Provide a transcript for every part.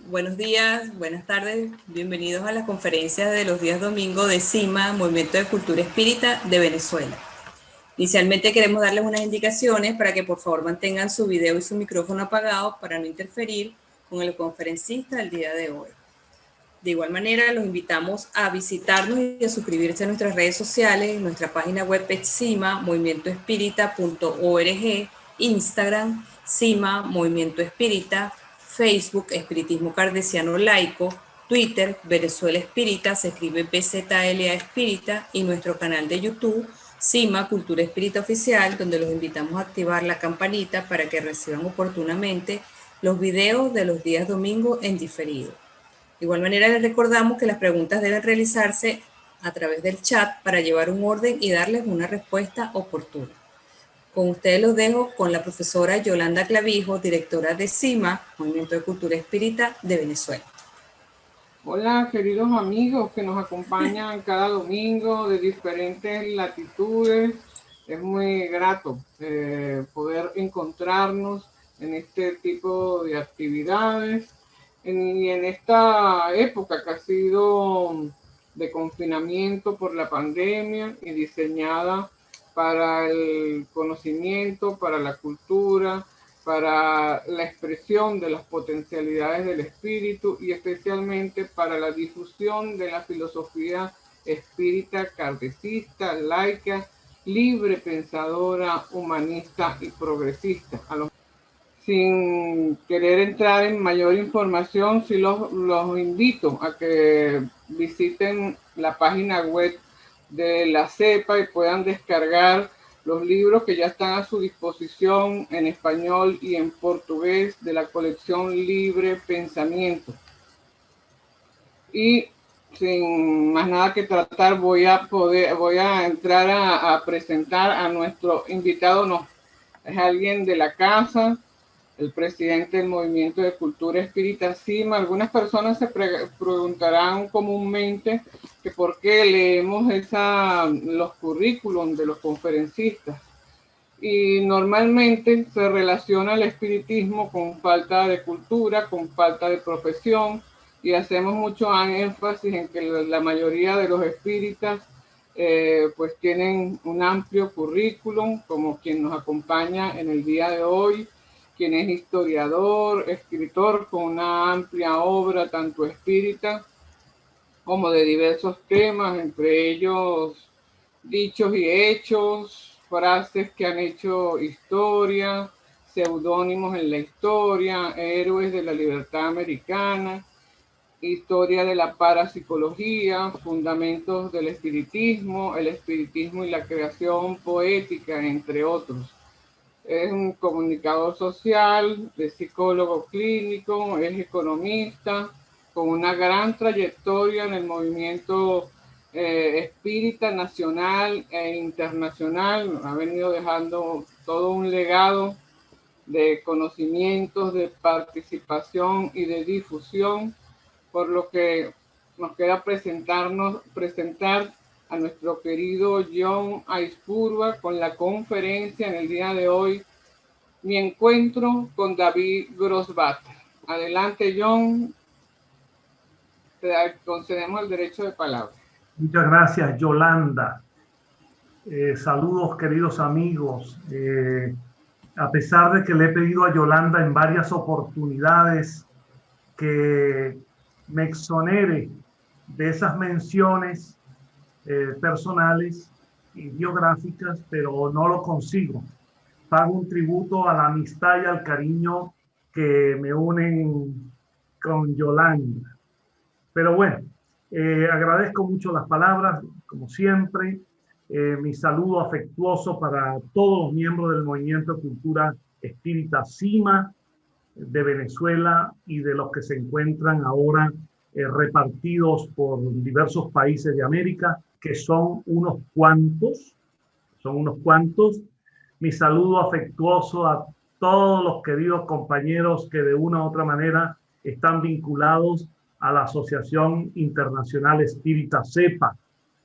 Buenos días, buenas tardes, bienvenidos a las conferencias de los días domingo de CIMA, Movimiento de Cultura Espírita de Venezuela. Inicialmente queremos darles unas indicaciones para que por favor mantengan su video y su micrófono apagados para no interferir con el conferencista del día de hoy. De igual manera, los invitamos a visitarnos y a suscribirse a nuestras redes sociales, nuestra página web es CIMA, movimientoespírita.org, Instagram, CIMA, Movimiento Espírita, Facebook, Espiritismo Cardesiano Laico, Twitter, Venezuela Espírita, se escribe BZLA Espírita, y nuestro canal de YouTube, CIMA, Cultura Espírita Oficial, donde los invitamos a activar la campanita para que reciban oportunamente los videos de los días domingo en diferido. De igual manera, les recordamos que las preguntas deben realizarse a través del chat para llevar un orden y darles una respuesta oportuna. Con ustedes los dejo con la profesora Yolanda Clavijo, directora de CIMA, Movimiento de Cultura Espírita de Venezuela. Hola, queridos amigos que nos acompañan cada domingo de diferentes latitudes. Es muy grato poder encontrarnos en este tipo de actividades. Y en esta época que ha sido de confinamiento por la pandemia y diseñada para el conocimiento, para la cultura, para la expresión de las potencialidades del espíritu y especialmente para la difusión de la filosofía espírita kardecista, laica, libre pensadora, humanista y progresista. Sin querer entrar en mayor información, sí los invito a que visiten la página web de la CEPA y puedan descargar los libros que ya están a su disposición en español y en portugués de la colección Libre Pensamiento. Y sin más nada que tratar, voy a entrar a presentar a nuestro invitado. No, es alguien de la casa, el presidente del Movimiento de Cultura Espírita CIMA. Algunas personas se preguntarán comúnmente que por qué leemos los currículums de los conferencistas. Y normalmente se relaciona el espiritismo con falta de cultura, con falta de profesión, y hacemos mucho énfasis en que la mayoría de los espíritas pues tienen un amplio currículum, como quien nos acompaña en el día de hoy, quien es historiador, escritor con una amplia obra, tanto espírita como de diversos temas, entre ellos dichos y hechos, frases que han hecho historia, seudónimos en la historia, héroes de la libertad americana, historia de la parapsicología, fundamentos del espiritismo, el espiritismo y la creación poética, entre otros. Es un comunicador social, es psicólogo clínico, es economista, con una gran trayectoria en el movimiento espírita nacional e internacional. Ha venido dejando todo un legado de conocimientos, de participación y de difusión, por lo que nos queda presentar a nuestro querido John Aispurua con la conferencia en el día de hoy, Mi encuentro con David Grossbacher. Adelante, John, te concedemos el derecho de palabra. Muchas gracias, Yolanda. Saludos, queridos amigos. A pesar de que le he pedido a Yolanda en varias oportunidades que me exonere de esas menciones personales y biográficas, pero no lo consigo. Pago un tributo a la amistad y al cariño que me unen con Yolanda. Pero bueno, agradezco mucho las palabras, como siempre. Mi saludo afectuoso para todos los miembros del Movimiento de Cultura Espírita CIMA de Venezuela y de los que se encuentran ahora repartidos por diversos países de América, que son unos cuantos. Mi saludo afectuoso a todos los queridos compañeros que de una u otra manera están vinculados a la Asociación Internacional Espírita CEPA.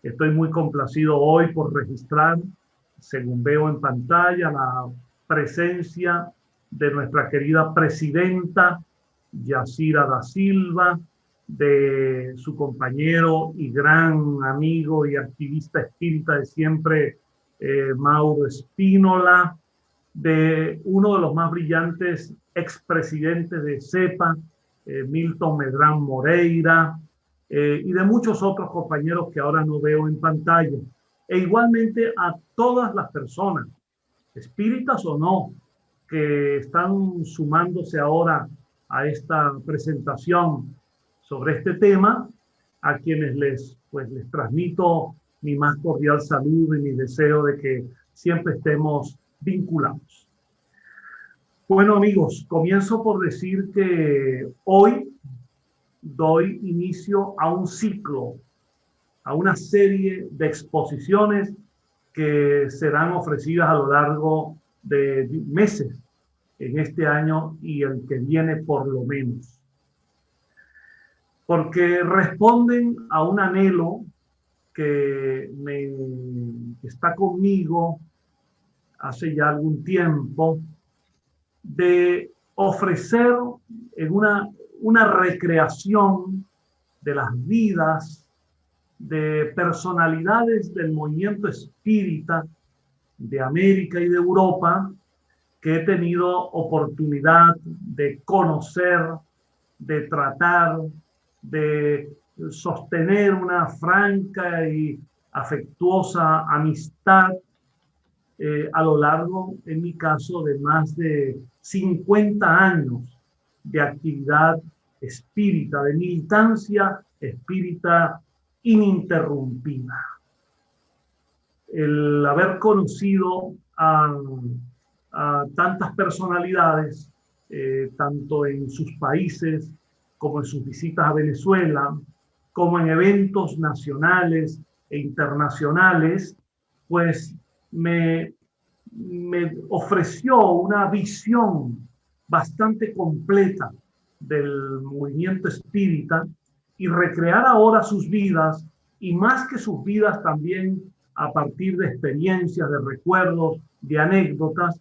Estoy muy complacido hoy por registrar, según veo en pantalla, la presencia de nuestra querida presidenta Yacira da Silva, de su compañero y gran amigo y activista espírita de siempre, Mauro Espínola, de uno de los más brillantes expresidentes de CEPA, Milton Medrán Moreira, y de muchos otros compañeros que ahora no veo en pantalla. E igualmente a todas las personas, espíritas o no, que están sumándose ahora a esta presentación sobre este tema, a quienes les transmito mi más cordial saludo y mi deseo de que siempre estemos vinculados. Bueno, amigos, comienzo por decir que hoy doy inicio a un ciclo, a una serie de exposiciones que serán ofrecidas a lo largo de meses en este año y el que viene por lo menos. Porque responden a un anhelo que está conmigo hace ya algún tiempo, de ofrecer en una recreación de las vidas de personalidades del movimiento espírita de América y de Europa que he tenido oportunidad de conocer, de tratar, de sostener una franca y afectuosa amistad a lo largo, en mi caso, de más de 50 años de actividad espírita, de militancia espírita ininterrumpida. El haber conocido a tantas personalidades, tanto en sus países como en sus visitas a Venezuela, como en eventos nacionales e internacionales, pues me ofreció una visión bastante completa del movimiento espírita y recrear ahora sus vidas, y más que sus vidas también a partir de experiencias, de recuerdos, de anécdotas,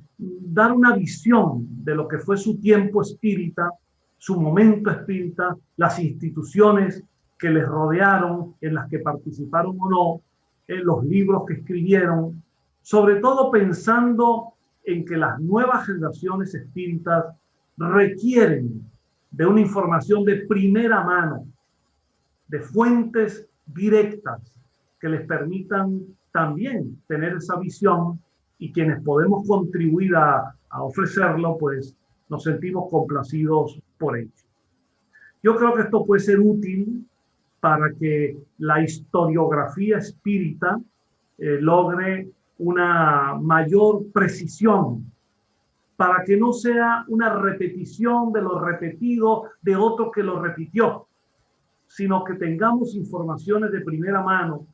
dar una visión de lo que fue su tiempo espírita, su momento espírita, las instituciones que les rodearon, en las que participaron o no, los libros que escribieron, sobre todo pensando en que las nuevas generaciones espíritas requieren de una información de primera mano, de fuentes directas que les permitan también tener esa visión, y quienes podemos contribuir a ofrecerlo, pues nos sentimos complacidos por ello. Yo creo que esto puede ser útil para que la historiografía espírita logre una mayor precisión, para que no sea una repetición de lo repetido de otro que lo repitió, sino que tengamos informaciones de primera mano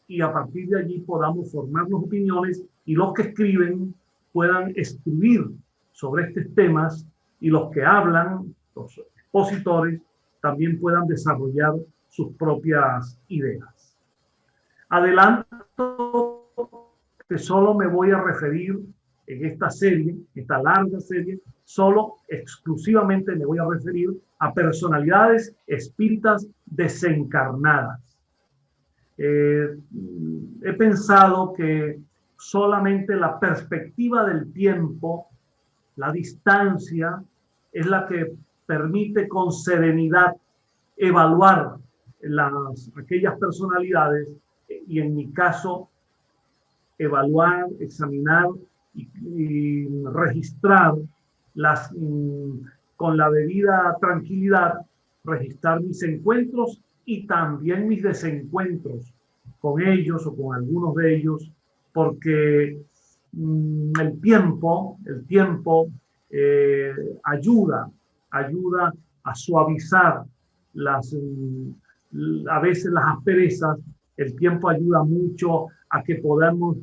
y a partir de allí podamos formarnos opiniones, y los que escriben puedan escribir sobre estos temas, y los que hablan, los expositores, también puedan desarrollar sus propias ideas. Adelanto que solo me voy a referir en esta serie, esta larga serie, solo exclusivamente me voy a referir a personalidades espíritas desencarnadas. He pensado que solamente la perspectiva del tiempo, la distancia, es la que permite con serenidad evaluar aquellas personalidades, y en mi caso evaluar, examinar y registrar con la debida tranquilidad, registrar mis encuentros y también mis desencuentros con ellos o con algunos de ellos, porque el tiempo ayuda a suavizar a veces las asperezas. El tiempo ayuda mucho a que podamos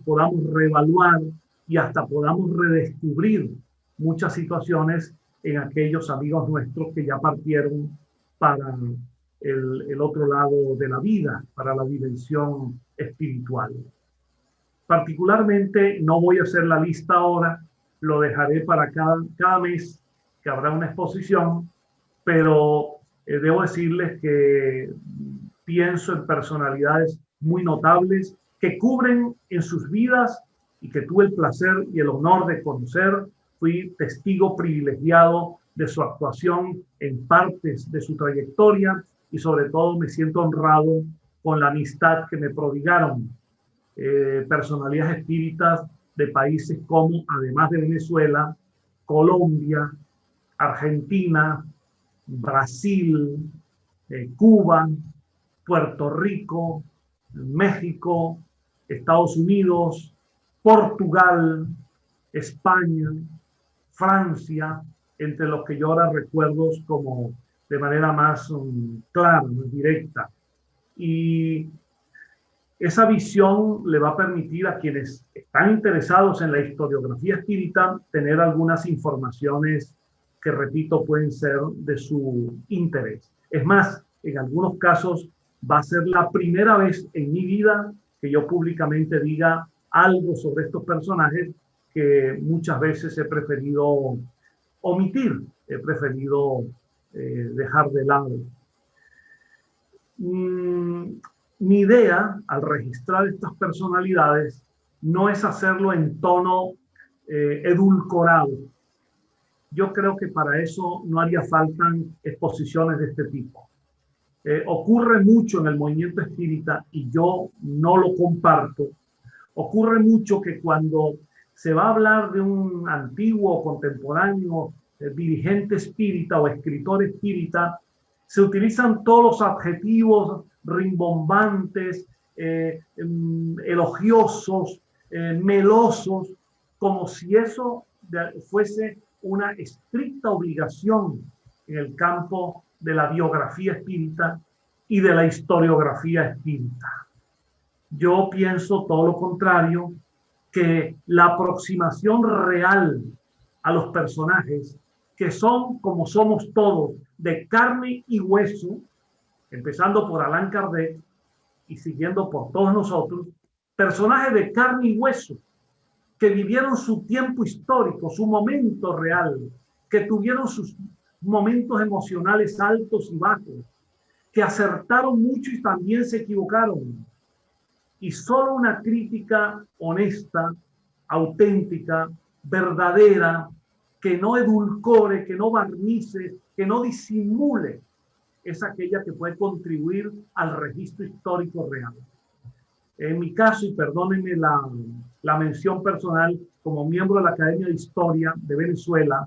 reevaluar y hasta podamos redescubrir muchas situaciones en aquellos amigos nuestros que ya partieron para el otro lado de la vida, para la dimensión espiritual. Particularmente, no voy a hacer la lista ahora, lo dejaré para cada mes que habrá una exposición, pero debo decirles que pienso en personalidades muy notables que cubren en sus vidas y que tuve el placer y el honor de conocer. Fui testigo privilegiado de su actuación en partes de su trayectoria y sobre todo me siento honrado con la amistad que me prodigaron personalidades espíritas de países como, además de Venezuela, Colombia, Argentina, Brasil, Cuba, Puerto Rico, México, Estados Unidos, Portugal, España, Francia, entre los que yo ahora recuerdo como de manera más clara, más directa. Y esa visión le va a permitir a quienes están interesados en la historiografía espírita tener algunas informaciones que, repito, pueden ser de su interés. Es más, en algunos casos va a ser la primera vez en mi vida que yo públicamente diga algo sobre estos personajes que muchas veces he preferido omitir, he preferido dejar de lado. Mi idea al registrar estas personalidades no es hacerlo en tono edulcorado. Yo creo que para eso no haría falta exposiciones de este tipo. Ocurre mucho en el movimiento espírita y yo no lo comparto. Ocurre mucho que cuando se va a hablar de un antiguo o contemporáneo dirigente espírita o escritor espírita, se utilizan todos los adjetivos rimbombantes, elogiosos, melosos, como si eso fuese una estricta obligación en el campo de la biografía espírita y de la historiografía espírita. Yo pienso todo lo contrario, que la aproximación real a los personajes, que son como somos todos, de carne y hueso, empezando por Allan Kardec y siguiendo por todos nosotros, personajes de carne y hueso, que vivieron su tiempo histórico, su momento real, que tuvieron sus momentos emocionales altos y bajos, que acertaron mucho y también se equivocaron. Y solo una crítica honesta, auténtica, verdadera, que no edulcore, que no barnice, que no disimule, es aquella que puede contribuir al registro histórico real. En mi caso, y perdónenme la mención personal, como miembro de la Academia de Historia de Venezuela,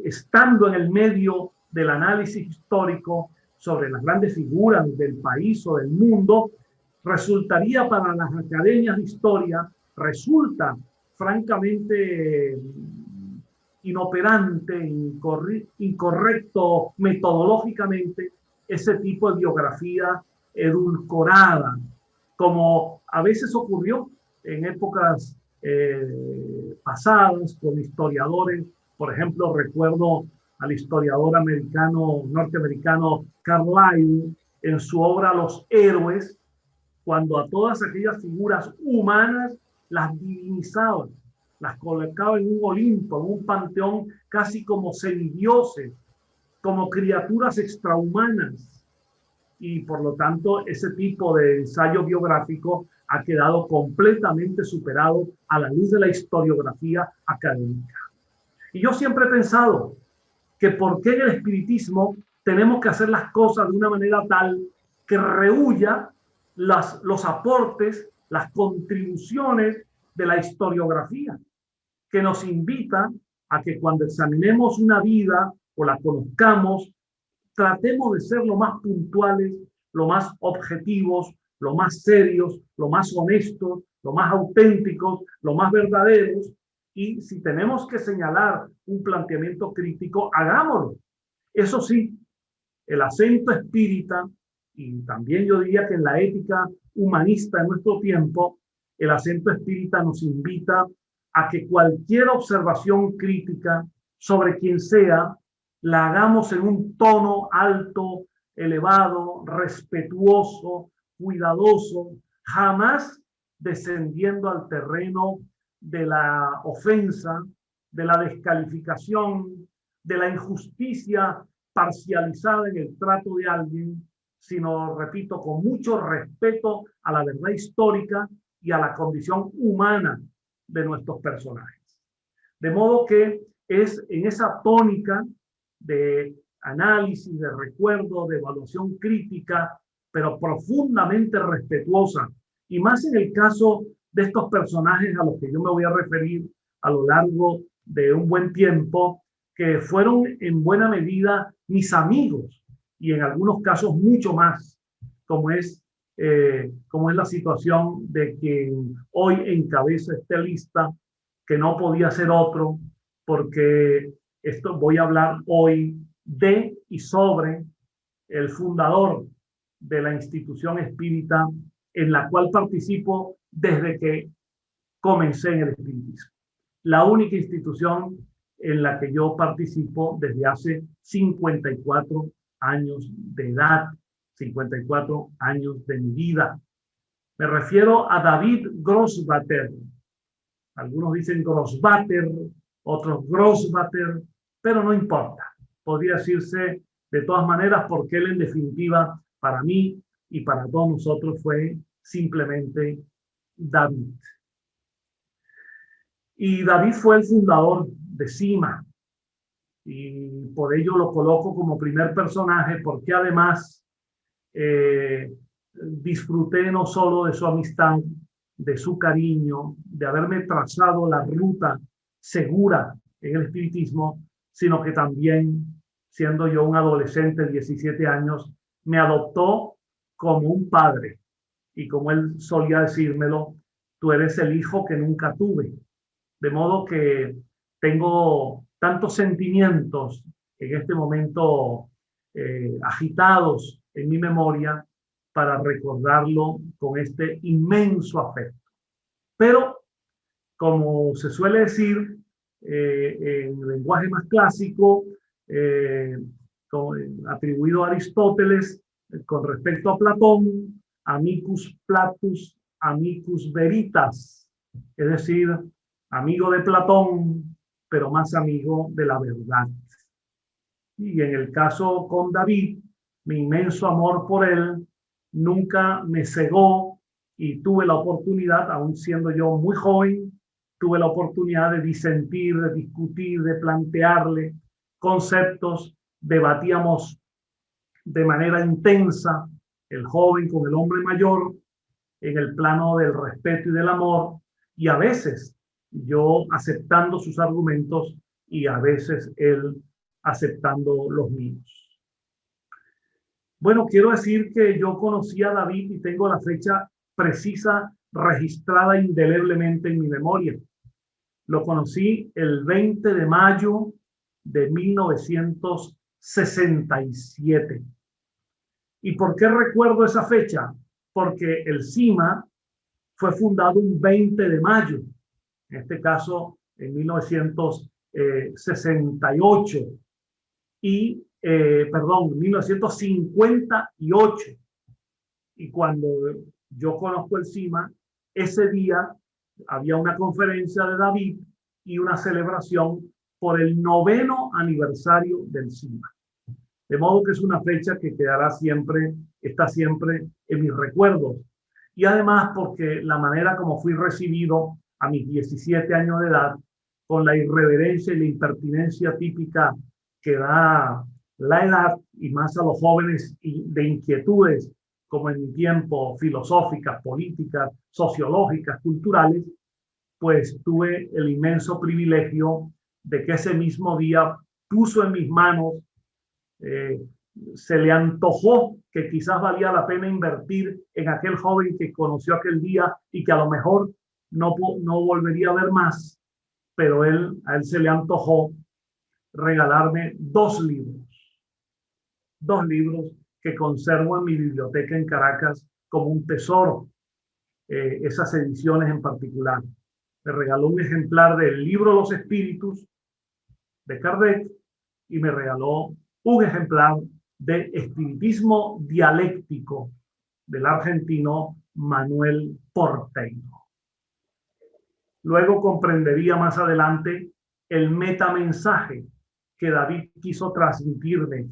estando en el medio del análisis histórico sobre las grandes figuras del país o del mundo, resultaría para las academias de historia, resulta francamente inoperante, incorrecto metodológicamente ese tipo de biografía edulcorada, como a veces ocurrió en épocas pasadas con historiadores. Por ejemplo, recuerdo al historiador norteamericano Carlyle en su obra Los Héroes, cuando a todas aquellas figuras humanas las divinizaba, las colocaba en un Olimpo, en un panteón, casi como semidioses, como criaturas extrahumanas. Y por lo tanto, ese tipo de ensayo biográfico ha quedado completamente superado a la luz de la historiografía académica. Y yo siempre he pensado que por qué en el espiritismo tenemos que hacer las cosas de una manera tal que rehuya los aportes, las contribuciones de la historiografía, que nos invita a que cuando examinemos una vida o la conozcamos, tratemos de ser lo más puntuales, lo más objetivos, lo más serios, lo más honestos, lo más auténticos, lo más verdaderos. Y si tenemos que señalar un planteamiento crítico, hagámoslo. Eso sí, el acento espírita, y también yo diría que en la ética humanista de nuestro tiempo, el acento espírita nos invita a que cualquier observación crítica sobre quien sea, la hagamos en un tono alto, elevado, respetuoso, cuidadoso, jamás descendiendo al terreno de la ofensa, de la descalificación, de la injusticia parcializada en el trato de alguien, sino, repito, con mucho respeto a la verdad histórica y a la condición humana de nuestros personajes. De modo que es en esa tónica de análisis, de recuerdo, de evaluación crítica, pero profundamente respetuosa, y más en el caso de estos personajes a los que yo me voy a referir a lo largo de un buen tiempo, que fueron en buena medida mis amigos, y en algunos casos mucho más, como es la situación de quien hoy encabeza esta lista, que no podía ser otro, porque voy a hablar hoy de y sobre el fundador de la institución espírita en la cual participo desde que comencé en el espiritismo. La única institución en la que yo participo desde hace 54 años de edad, 54 años de mi vida. Me refiero a David Grossbater. Algunos dicen Grossbater, otros Grossbater, pero no importa. Podría decirse de todas maneras porque él en definitiva para mí y para todos nosotros fue simplemente David. Y David fue el fundador de CIMA, y por ello lo coloco como primer personaje, porque además disfruté no solo de su amistad, de su cariño, de haberme trazado la ruta segura en el espiritismo, sino que también, siendo yo un adolescente de 17 años, me adoptó como un padre, y como él solía decírmelo, tú eres el hijo que nunca tuve. De modo que tengo tantos sentimientos en este momento agitados en mi memoria para recordarlo con este inmenso afecto. Pero, como se suele decir en el lenguaje más clásico, atribuido a Aristóteles, con respecto a Platón, amicus Platus, amicus veritas, es decir, amigo de Platón, pero más amigo de la verdad. Y en el caso con David, mi inmenso amor por él nunca me cegó, y tuve la oportunidad, aún siendo yo muy joven, tuve la oportunidad de disentir, de discutir, de plantearle conceptos, debatíamos de manera intensa, el joven con el hombre mayor, en el plano del respeto y del amor, y a veces yo aceptando sus argumentos y a veces él aceptando los míos. Bueno, quiero decir que yo conocí a David y tengo la fecha precisa registrada indeleblemente en mi memoria. Lo conocí el 20 de mayo de 1967. ¿Y por qué recuerdo esa fecha? Porque el CIMA fue fundado un 20 de mayo, en este caso en 1968, 1958. Y cuando yo conozco el CIMA, ese día había una conferencia de David y una celebración por el 9º aniversario del CIMA. De modo que es una fecha que quedará siempre, está siempre en mis recuerdos. Y además porque la manera como fui recibido a mis 17 años de edad, con la irreverencia y la impertinencia típica que da la edad, y más a los jóvenes de inquietudes, como en mi tiempo, filosóficas, políticas, sociológicas, culturales, pues tuve el inmenso privilegio de que ese mismo día puso en mis manos, se le antojó que quizás valía la pena invertir en aquel joven que conoció aquel día y que a lo mejor no volvería a ver más, pero a él se le antojó regalarme 2 libros que conservo en mi biblioteca en Caracas como un tesoro, esas ediciones en particular. Me regaló un ejemplar del libro Los Espíritus de Kardec y me regaló un ejemplar de Espiritismo Dialéctico del argentino Manuel Porteiro. Luego comprendería más adelante el metamensaje que David quiso transmitirme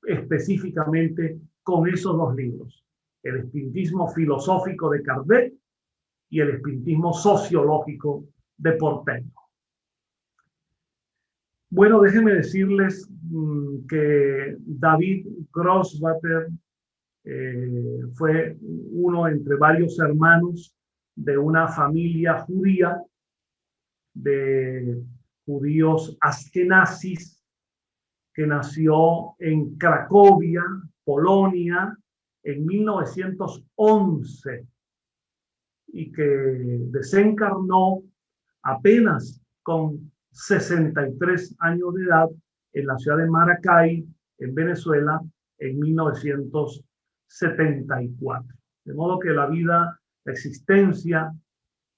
específicamente con esos dos libros, el espiritismo filosófico de Kardec y el espiritismo sociológico de Porteño. Bueno, déjenme decirles que David Grosswater fue uno entre varios hermanos de una familia judía, de judíos askenazis, que nació en Cracovia, Polonia, en 1911 y que desencarnó apenas con 63 años de edad en la ciudad de Maracay, en Venezuela, en 1974. De modo que la existencia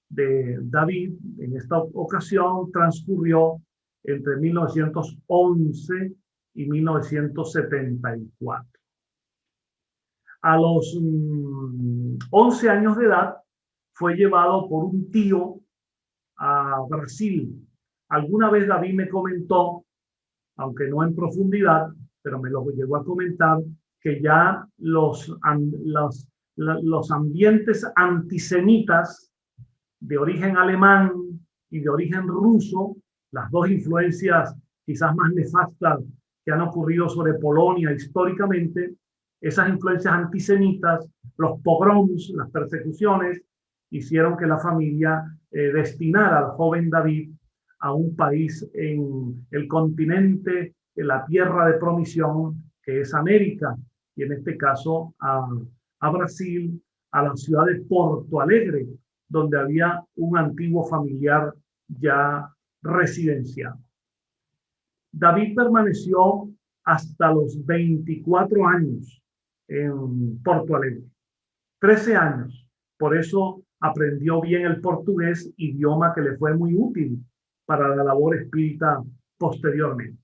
de David en esta ocasión transcurrió entre 1911 y 1974. A los 11 años de edad fue llevado por un tío a Brasil. Alguna vez David me comentó, aunque no en profundidad, pero me lo llegó a comentar, que ya los ambientes antisemitas de origen alemán y de origen ruso, las dos influencias quizás más nefastas que han ocurrido sobre Polonia históricamente, esas influencias antisemitas, los pogroms, las persecuciones, hicieron que la familia destinara al joven David a un país en el continente, en la tierra de promisión, que es América, y en este caso a Brasil, a la ciudad de Porto Alegre, donde había un antiguo familiar ya residenciado. David permaneció hasta los 24 años en Porto Alegre, 13 años. Por eso aprendió bien el portugués, idioma que le fue muy útil para la labor espírita posteriormente.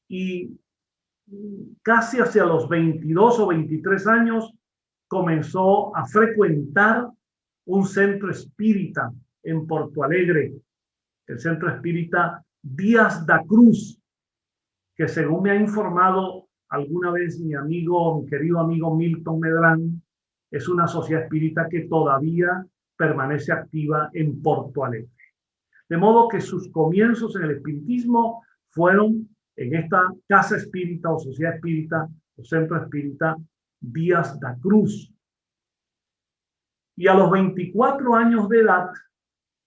Y casi hacia los 22 o 23 años comenzó a frecuentar un centro espírita en Porto Alegre, el centro espírita Díaz da Cruz, que según me ha informado alguna vez mi querido amigo Milton Medrán, es una sociedad espírita que todavía permanece activa en Porto Alegre. De modo que sus comienzos en el espiritismo fueron en esta casa espírita o sociedad espírita o centro espírita Díaz da Cruz. Y a los 24 años de edad,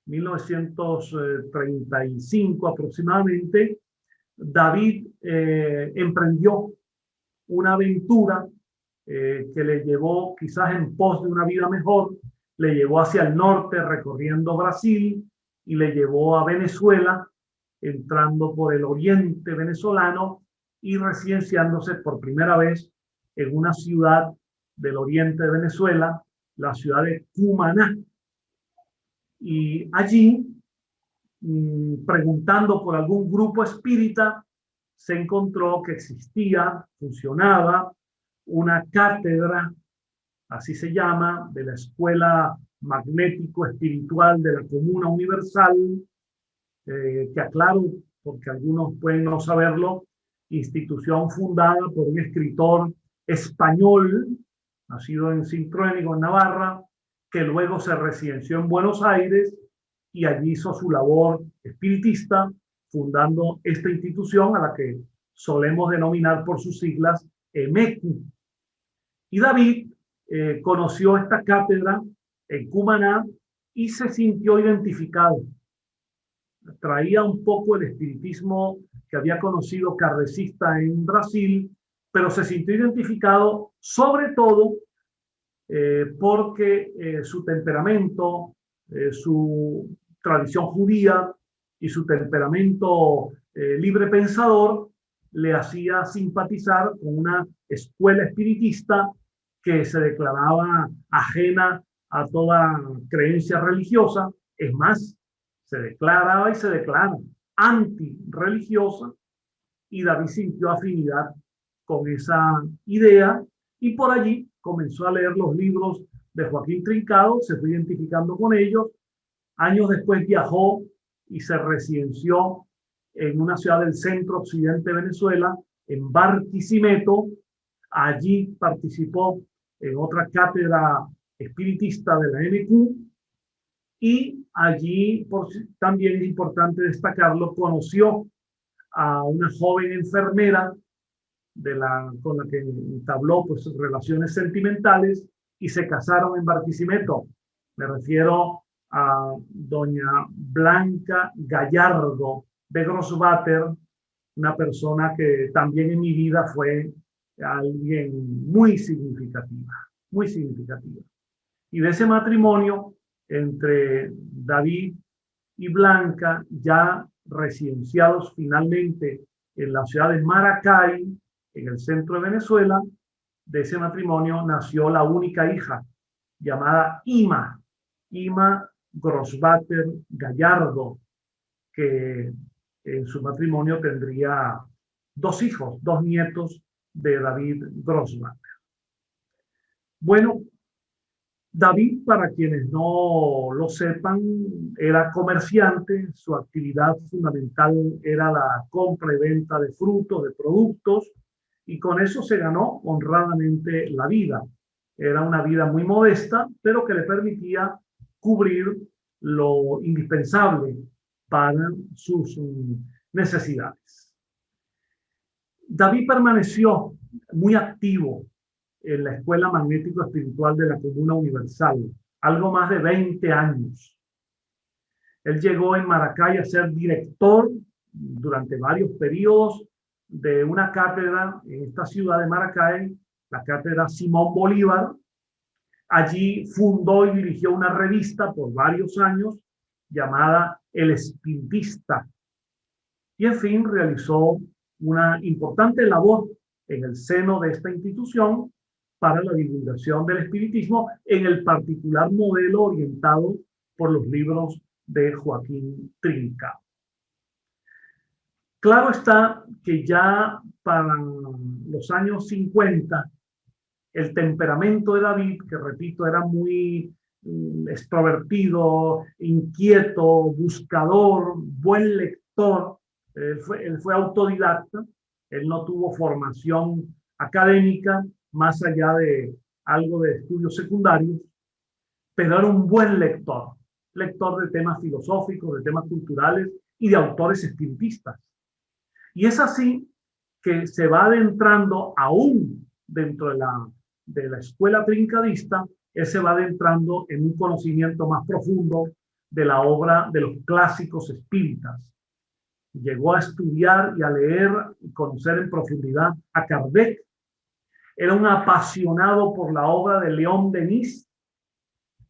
1935 aproximadamente, David emprendió una aventura que le llevó quizás en pos de una vida mejor, le llevó hacia el norte recorriendo Brasil y le llevó a Venezuela, entrando por el oriente venezolano y residenciándose por primera vez en una ciudad del oriente de Venezuela, la ciudad de Cumaná. Y allí, preguntando por algún grupo espírita, se encontró que existía, funcionaba una cátedra, así se llama, de la Escuela Magnético-Espiritual de la Comuna Universal, que aclaro, porque algunos pueden no saberlo, institución fundada por un escritor español, nacido en Cintruénigo, en Navarra, que luego se residenció en Buenos Aires y allí hizo su labor espiritista, fundando esta institución a la que solemos denominar por sus siglas EMECU. Y David conoció esta cátedra en Cumaná y se sintió identificado. Traía un poco el espiritismo que había conocido kardecista en Brasil, pero se sintió identificado sobre todo porque su temperamento, su tradición judía y su temperamento libre pensador le hacía simpatizar con una escuela espiritista que se declaraba ajena a toda creencia religiosa. Es más, se declaraba y se declara antirreligiosa, y David sintió afinidad con esa idea y por allí comenzó a leer los libros de Joaquín Trincado, se fue identificando con ellos Años después viajó y se residenció en una ciudad del centro occidente de Venezuela, en Barquisimeto. Allí participó en otra cátedra espiritista de la MQ y allí, también es importante destacarlo, conoció a una joven enfermera con la que entabló pues, relaciones sentimentales y se casaron en Barquisimeto. Me refiero a doña Blanca Gallardo de Grossbater, una persona que también en mi vida fue alguien muy significativa, muy significativa. Y de ese matrimonio entre David y Blanca, ya residenciados finalmente en la ciudad de Maracay, en el centro de Venezuela, de ese matrimonio nació la única hija, llamada Ima Grossbater Gallardo, que en su matrimonio tendría 2 hijos, 2 nietos de David Grossbater. Bueno, David, para quienes no lo sepan, era comerciante. Su actividad fundamental era la compra y venta de frutos, de productos, y con eso se ganó honradamente la vida. Era una vida muy modesta, pero que le permitía cubrir lo indispensable para sus necesidades. David permaneció muy activo en la Escuela Magnético Espiritual de la Comuna Universal, algo más de 20 años. Él llegó en Maracay a ser director durante varios periodos de una cátedra en esta ciudad de Maracay, la cátedra Simón Bolívar. Allí fundó y dirigió una revista por varios años llamada El Espiritista. Y en fin, realizó una importante labor en el seno de esta institución para la divulgación del espiritismo, en el particular modelo orientado por los libros de Joaquín Trincado. Claro está que ya para los años 50, el temperamento de David, que repito, era muy extrovertido, inquieto, buscador, buen lector. Él fue autodidacta, él no tuvo formación académica, más allá de algo de estudios secundarios, pero era un buen lector de temas filosóficos, de temas culturales y de autores espiritistas. Y es así que se va adentrando aún dentro de la escuela trincadista, él se va adentrando en un conocimiento más profundo de la obra de los clásicos espíritas. Llegó a estudiar y a leer y conocer en profundidad a Kardec. Era un apasionado por la obra de León Denis,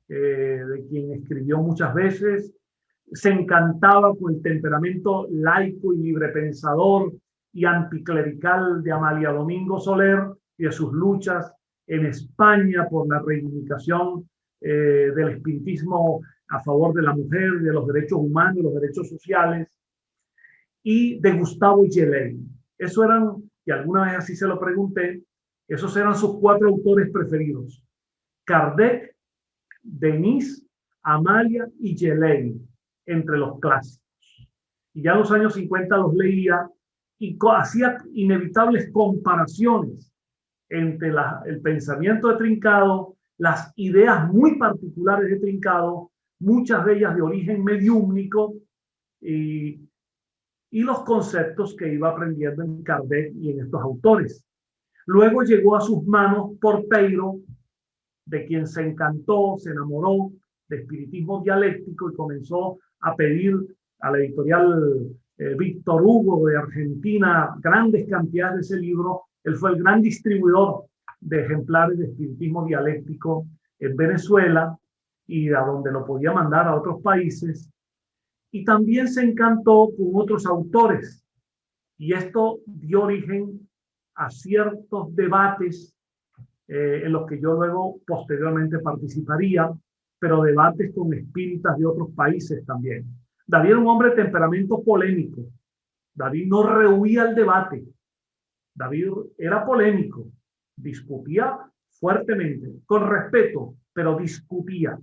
de quien escribió muchas veces. Se encantaba con el temperamento laico y librepensador y anticlerical de Amalia Domingo Soler y de sus luchas en España por la reivindicación del espiritismo a favor de la mujer, de los derechos humanos, los derechos sociales, y de Gustavo Geley. Eso eran, y alguna vez así se lo pregunté, esos eran sus 4 autores preferidos: Kardec, Denis, Amalia y Geley, entre los clásicos. Y ya en los años 50 los leía y hacía inevitables comparaciones entre el pensamiento de Trincado, las ideas muy particulares de Trincado, muchas de ellas de origen mediúmnico, y los conceptos que iba aprendiendo en Kardec y en estos autores. Luego llegó a sus manos Porteiro, de quien se encantó, se enamoró de espiritismo dialéctico y comenzó a pedir a la editorial Víctor Hugo de Argentina grandes cantidades de ese libro. Él fue el gran distribuidor de ejemplares de espiritismo dialéctico en Venezuela y a donde lo podía mandar a otros países. Y también se encantó con otros autores. Y esto dio origen a ciertos debates en los que yo luego posteriormente participaría, pero debates con espíritas de otros países también. David era un hombre de temperamento polémico. David no rehuía el debate. David era polémico, discutía fuertemente, con respeto, pero discutía.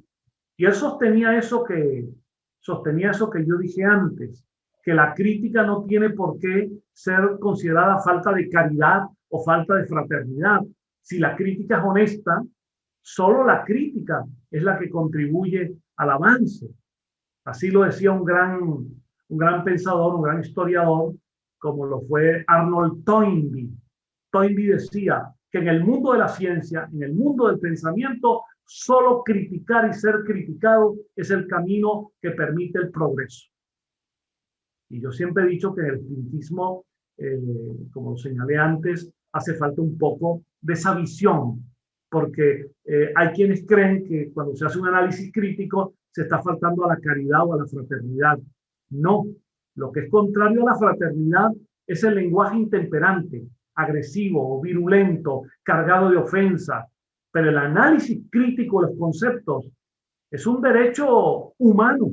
Y él sostenía eso que sostenía eso que yo dije antes, que la crítica no tiene por qué ser considerada falta de caridad o falta de fraternidad. Si la crítica es honesta, solo la crítica es la que contribuye al avance. Así lo decía un gran pensador, un gran historiador, como lo fue Arnold Toynbee. Toynbee decía que en el mundo de la ciencia, en el mundo del pensamiento, solo criticar y ser criticado es el camino que permite el progreso. Y yo siempre he dicho que en el espiritismo, como lo señalé antes, hace falta un poco de esa visión, porque hay quienes creen que cuando se hace un análisis crítico se está faltando a la caridad o a la fraternidad. No, lo que es contrario a la fraternidad es el lenguaje intemperante, agresivo o virulento, cargado de ofensa. Pero el análisis crítico de los conceptos es un derecho humano,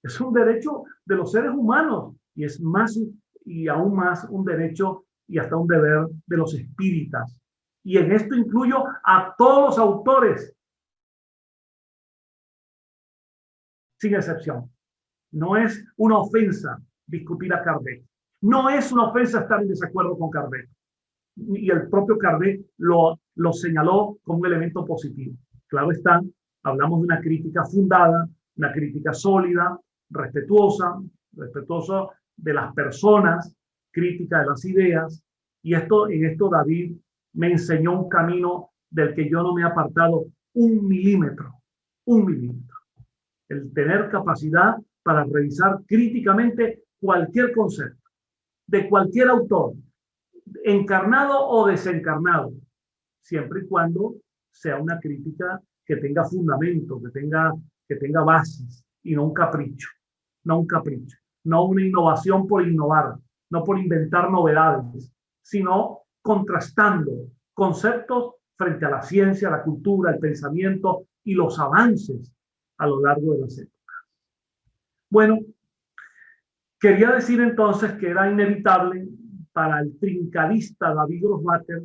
es un derecho de los seres humanos y es más y aún más un derecho y hasta un deber de los espíritas. Y en esto incluyo a todos los autores, sin excepción. No es una ofensa discutir a Kardec. No es una ofensa estar en desacuerdo con Kardec. Y el propio Kardec lo señaló como un elemento positivo. Claro está, hablamos de una crítica fundada, una crítica sólida, respetuosa de las personas, crítica de las ideas. Y en esto David me enseñó un camino del que yo no me he apartado un milímetro. El tener capacidad para revisar críticamente cualquier concepto, de cualquier autor, encarnado o desencarnado, siempre y cuando sea una crítica que tenga fundamento, que tenga bases y no un capricho, no una innovación por innovar, no por inventar novedades, sino contrastando conceptos frente a la ciencia, la cultura, el pensamiento y los avances a lo largo de las épocas. Bueno, quería decir entonces que era inevitable para el trincadista David Grossbacher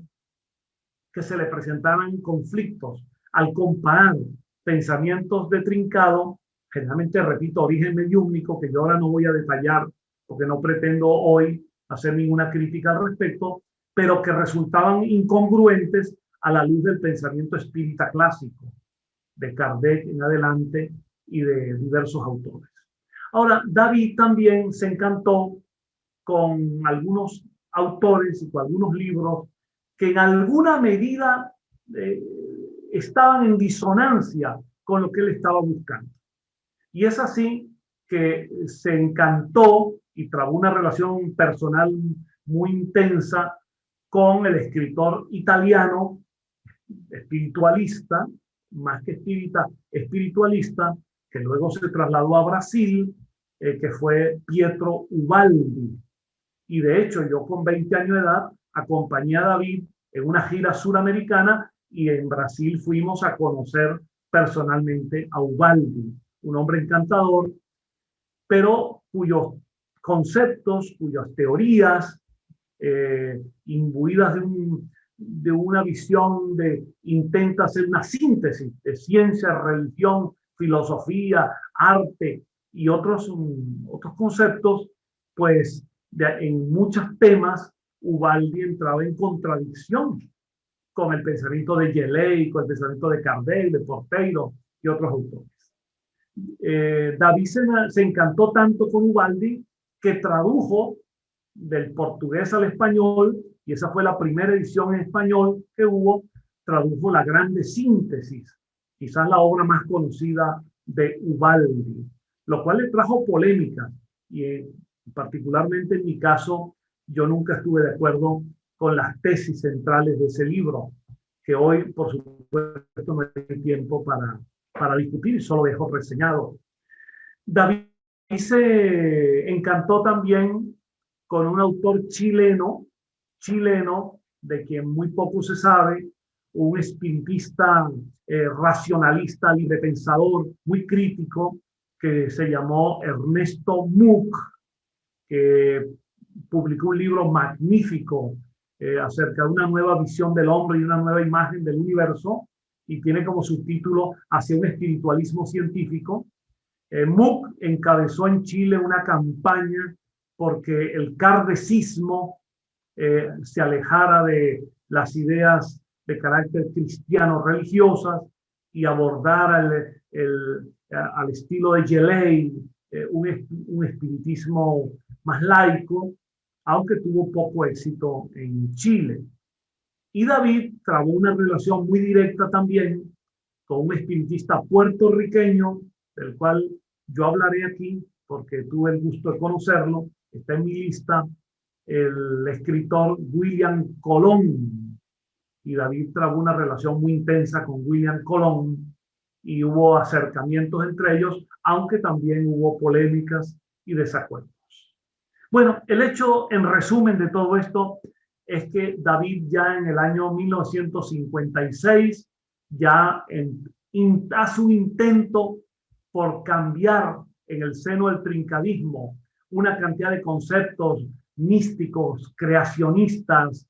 que se le presentaran conflictos al comparar pensamientos de trincado, generalmente, repito, origen mediúmnico, que yo ahora no voy a detallar porque no pretendo hoy hacer ninguna crítica al respecto, pero que resultaban incongruentes a la luz del pensamiento espírita clásico, de Kardec en adelante y de diversos autores. Ahora, David también se encantó con algunos autores y con algunos libros que en alguna medida estaban en disonancia con lo que él estaba buscando. Y es así que se encantó y trabó una relación personal muy intensa con el escritor italiano espiritualista, más que espírita, espiritualista, que luego se trasladó a Brasil, que fue Pietro Ubaldi. Y de hecho, yo con 20 años de edad acompañé a David en una gira suramericana y en Brasil fuimos a conocer personalmente a Ubaldi, un hombre encantador, pero cuyos conceptos, cuyas teorías, imbuidas de una visión intenta hacer una síntesis de ciencia, religión, filosofía, arte y otros conceptos, pues en muchos temas Ubaldi entraba en contradicción con el pensamiento de Geley, con el pensamiento de Kardec, de Porteiro y otros autores. David se encantó tanto con Ubaldi que tradujo del portugués al español, y esa fue la primera edición en español que hubo, tradujo La Grande Síntesis, quizás la obra más conocida de Ubaldi, lo cual le trajo polémica, y particularmente en mi caso, yo nunca estuve de acuerdo con las tesis centrales de ese libro, que hoy, por supuesto, no hay tiempo para discutir y solo dejo reseñado. David se encantó también con un autor chileno, de quien muy poco se sabe, un espiritista racionalista, librepensador, muy crítico, que se llamó Ernesto Muck, que publicó un libro magnífico acerca de una nueva visión del hombre y una nueva imagen del universo, y tiene como subtítulo Hacia un espiritualismo científico. Muck encabezó en Chile una campaña porque el kardecismo se alejara de las ideas de carácter cristiano religiosas y abordara al estilo de Geley un espiritismo más laico, aunque tuvo poco éxito en Chile. Y David trabó una relación muy directa también con un espiritista puertorriqueño, del cual yo hablaré aquí porque tuve el gusto de conocerlo, está en mi lista, el escritor William Colón. Y David trabó una relación muy intensa con William Colón y hubo acercamientos entre ellos, aunque también hubo polémicas y desacuerdos. Bueno, el hecho en resumen de todo esto es que David ya en el año 1956 ya hace un intento por cambiar en el seno del trincadismo una cantidad de conceptos místicos, creacionistas,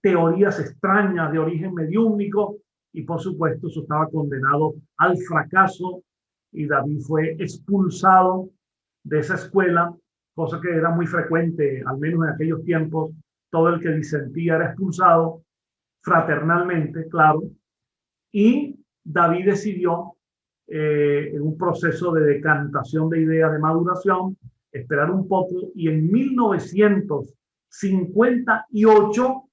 teorías extrañas de origen mediúmnico, y por supuesto eso estaba condenado al fracaso y David fue expulsado de esa escuela, cosa que era muy frecuente, al menos en aquellos tiempos. Todo el que disentía era expulsado fraternalmente, claro, y David decidió, en un proceso de decantación de ideas, de maduración, esperar un poco, y en 1958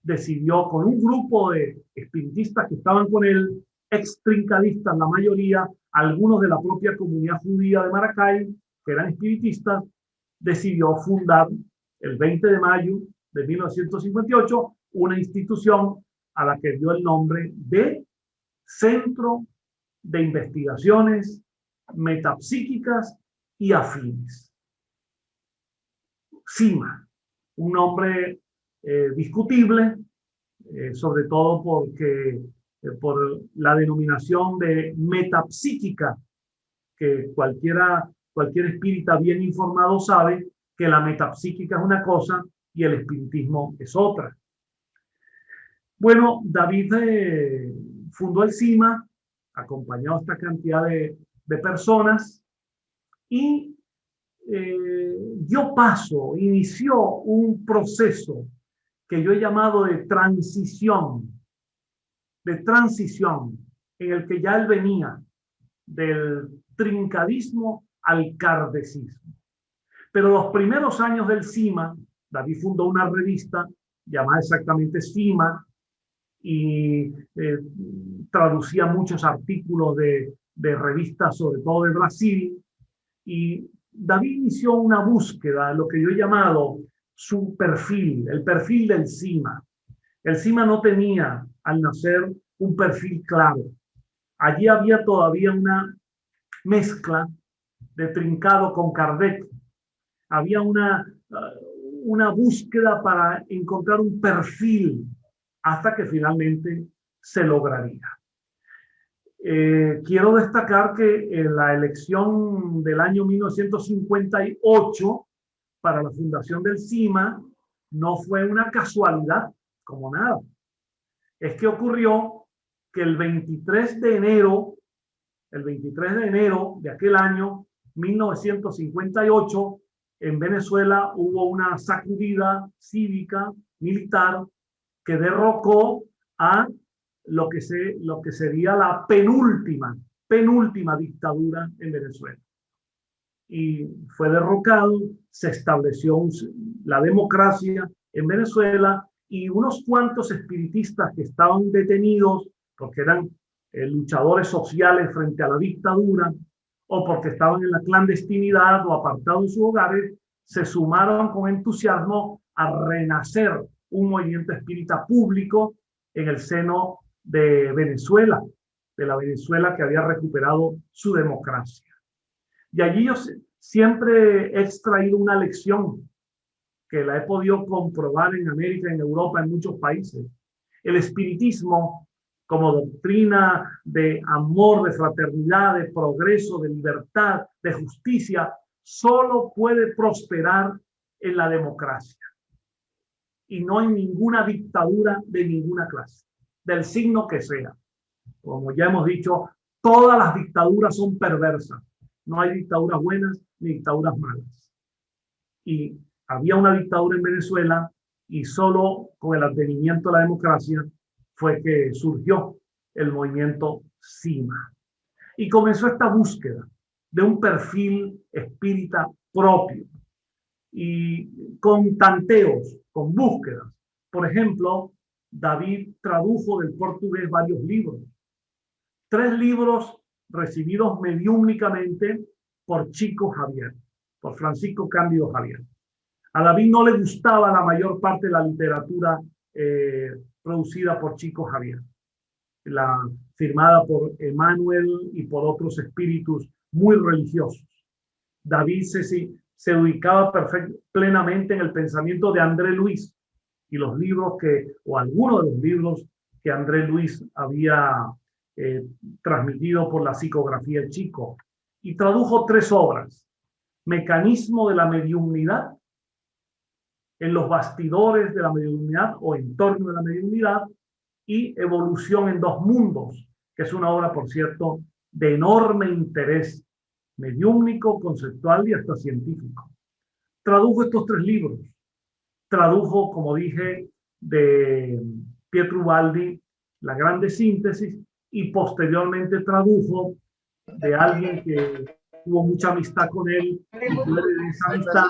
decidió, con un grupo de espiritistas que estaban con él, extrincadistas la mayoría, algunos de la propia comunidad judía de Maracay, que eran espiritistas, decidió fundar el 20 de mayo de 1958 una institución a la que dio el nombre de Centro de Investigaciones Metapsíquicas y Afines. CIMA, un nombre discutible, sobre todo porque por la denominación de metapsíquica, que cualquier espírita bien informado sabe que la metapsíquica es una cosa y el espiritismo es otra. Bueno, David fundó el CIMA, acompañado a esta cantidad de personas, y inició un proceso que yo he llamado de transición, en el que ya él venía del trincadismo al kardecismo. Pero los primeros años del CIMA, David fundó una revista llamada exactamente CIMA y traducía muchos artículos de revistas, sobre todo de Brasil, y David inició una búsqueda, lo que yo he llamado su perfil, el perfil del CIMA. El CIMA no tenía al nacer un perfil claro. Allí había todavía una mezcla de trincado con Kardec. Había una búsqueda para encontrar un perfil hasta que finalmente se lograría. Quiero destacar que la elección del año 1958 para la fundación del CIMA no fue una casualidad, como nada. Es que ocurrió que el 23 de enero de aquel año, 1958, en Venezuela hubo una sacudida cívica, militar, que derrocó a lo que sería la penúltima dictadura en Venezuela. Y fue derrocado, se estableció la democracia en Venezuela, y unos cuantos espiritistas que estaban detenidos porque eran luchadores sociales frente a la dictadura o porque estaban en la clandestinidad o apartados de sus hogares, se sumaron con entusiasmo a renacer un movimiento espírita público en el seno de Venezuela, de la Venezuela que había recuperado su democracia. Y allí yo siempre he extraído una lección que la he podido comprobar en América, en Europa, en muchos países. El espiritismo, como doctrina de amor, de fraternidad, de progreso, de libertad, de justicia, solo puede prosperar en la democracia y no en ninguna dictadura de ninguna clase, del signo que sea. Como ya hemos dicho, todas las dictaduras son perversas, No hay dictaduras buenas ni dictaduras malas. Y había una dictadura en Venezuela y solo con el advenimiento de la democracia fue que surgió el movimiento CIMA. Y comenzó esta búsqueda de un perfil espírita propio y con tanteos, con búsquedas. Por ejemplo, David tradujo del portugués varios libros. 3 libros recibidos mediúmnicamente por Chico Javier, por Francisco Cándido Javier. A David no le gustaba la mayor parte de la literatura producida por Chico Javier, la firmada por Emmanuel y por otros espíritus muy religiosos. David se ubicaba plenamente en el pensamiento de André Luis y los libros o algunos de los libros que André Luis había transmitido por la psicografía de Chico. Y tradujo 3 obras: Mecanismo de la mediunidad, En los bastidores de la mediunidad o en torno de la mediunidad, y Evolución en 2 mundos, que es una obra, por cierto, de enorme interés mediúmnico, conceptual y hasta científico. Tradujo estos 3 libros. Tradujo, como dije, de Pietro Ubaldi, La Grande Síntesis, y posteriormente tradujo de alguien que tuvo mucha amistad con él, y de esa amistad,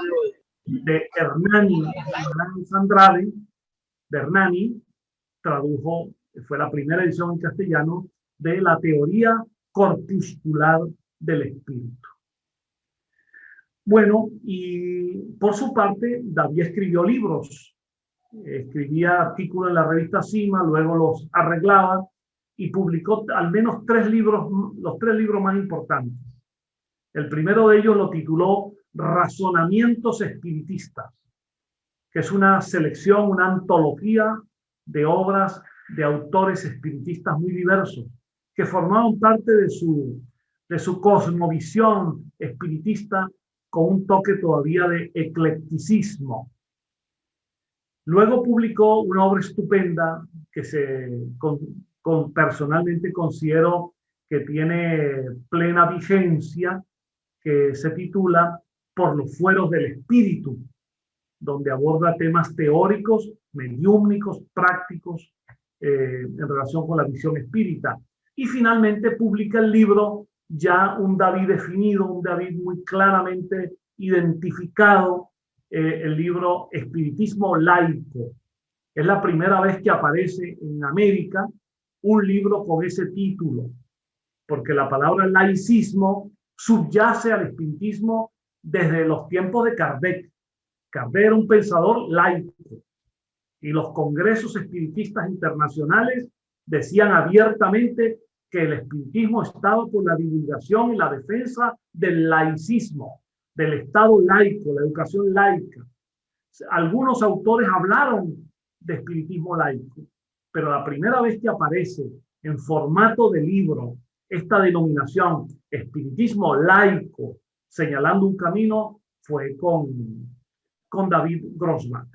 de Hernani Andrade, de Hernani, tradujo, fue la primera edición en castellano, de La teoría corpuscular del espíritu. Bueno, y por su parte, David escribió libros. Escribía artículos en la revista CIMA, luego los arreglaba y publicó al menos 3 libros, los 3 libros más importantes. El primero de ellos lo tituló Razonamientos espiritistas, que es una selección, una antología de obras de autores espiritistas muy diversos, que formaban parte de su cosmovisión espiritista con un toque todavía de eclecticismo. Luego publicó una obra estupenda que personalmente considero que tiene plena vigencia, que se titula Por los fueros del espíritu, donde aborda temas teóricos, mediúmnicos, prácticos, en relación con la visión espírita. Y finalmente publica el libro ya un David definido, un David muy claramente identificado, el libro Espiritismo Laico. Es la primera vez que aparece en América un libro con ese título, porque la palabra laicismo subyace al espiritismo desde los tiempos de Kardec. Kardec era un pensador laico y los congresos espiritistas internacionales decían abiertamente que el espiritismo estaba por la divulgación y la defensa del laicismo, del Estado laico, la educación laica. Algunos autores hablaron de espiritismo laico, pero la primera vez que aparece en formato de libro esta denominación, espiritismo laico, señalando un camino, fue con David Grossman.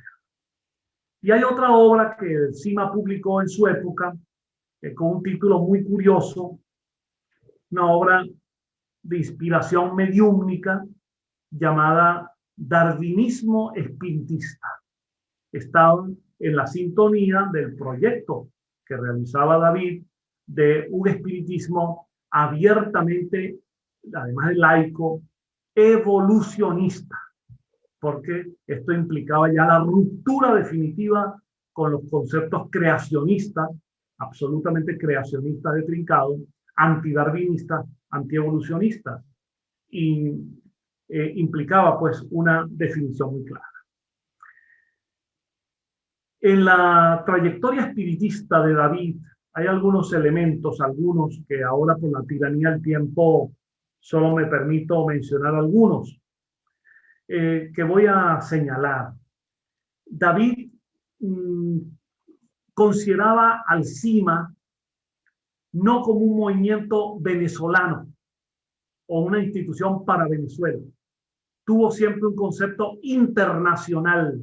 Y hay otra obra que CIMA publicó en su época, con un título muy curioso, una obra de inspiración mediúmnica llamada Darwinismo espiritista. Estaba en la sintonía del proyecto que realizaba David de un espiritismo abiertamente, además de laico, evolucionista, porque esto implicaba ya la ruptura definitiva con los conceptos creacionistas, absolutamente creacionistas de Trincado, antidarwinistas, antievolucionistas, y implicaba pues una definición muy clara. En la trayectoria espiritista de David hay algunos elementos, algunos que ahora por la tiranía del tiempo solo me permito mencionar algunos, que voy a señalar. David consideraba al CIMA no como un movimiento venezolano o una institución para Venezuela. Tuvo siempre un concepto internacional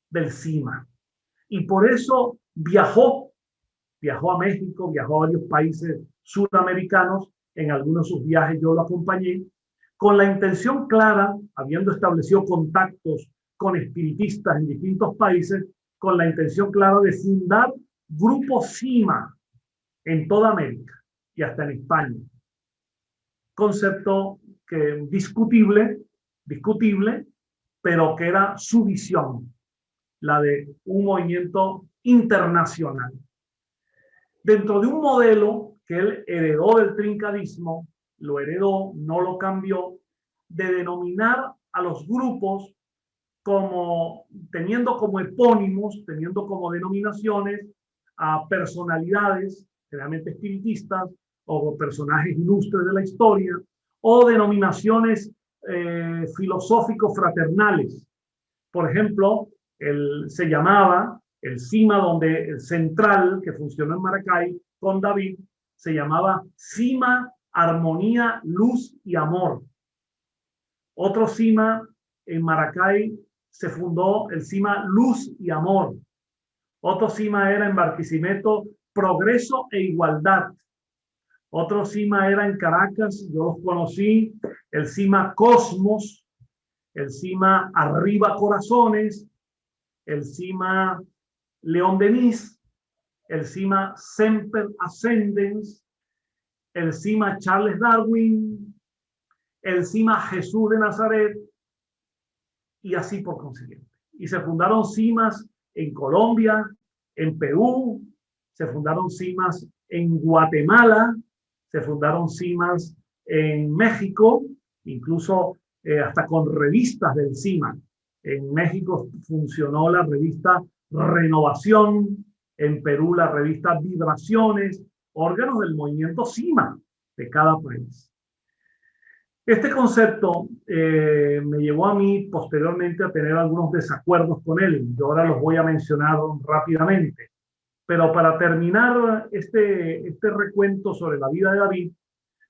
del CIMA. Y por eso viajó a México, viajó a varios países sudamericanos. En algunos de sus viajes yo lo acompañé, con la intención clara, habiendo establecido contactos con espiritistas en distintos países, con la intención clara de fundar grupos CIMA en toda América y hasta en España. Concepto que discutible, pero que era su visión, la de un movimiento internacional. Dentro de un modelo que él heredó del trincadismo, lo heredó, no lo cambió, de denominar a los grupos como teniendo como epónimos, teniendo como denominaciones a personalidades, generalmente espiritistas, o personajes ilustres de la historia, o denominaciones filosófico-fraternales. Por ejemplo, se llamaba el CIMA, donde el central que funcionó en Maracay con David, se llamaba CIMA Armonía, Luz y Amor. Otro CIMA en Maracay se fundó el CIMA Luz y Amor. Otro CIMA era en Barquisimeto Progreso e Igualdad. Otro CIMA era en Caracas, yo los conocí, el CIMA Cosmos, el CIMA Arriba Corazones, el CIMA León Denis, el CIMA Semper Ascendens, el CIMA Charles Darwin, el CIMA Jesús de Nazaret, y así por consiguiente. Y se fundaron CIMAs en Colombia, en Perú, se fundaron CIMAs en Guatemala, se fundaron CIMAs en México, incluso hasta con revistas del CIMA. En México funcionó la revista Renovación, en Perú la revista Vibraciones, órganos del movimiento CIMA de cada país. Este concepto me llevó a mí posteriormente a tener algunos desacuerdos con él. Yo ahora los voy a mencionar rápidamente. Pero para terminar este recuento sobre la vida de David,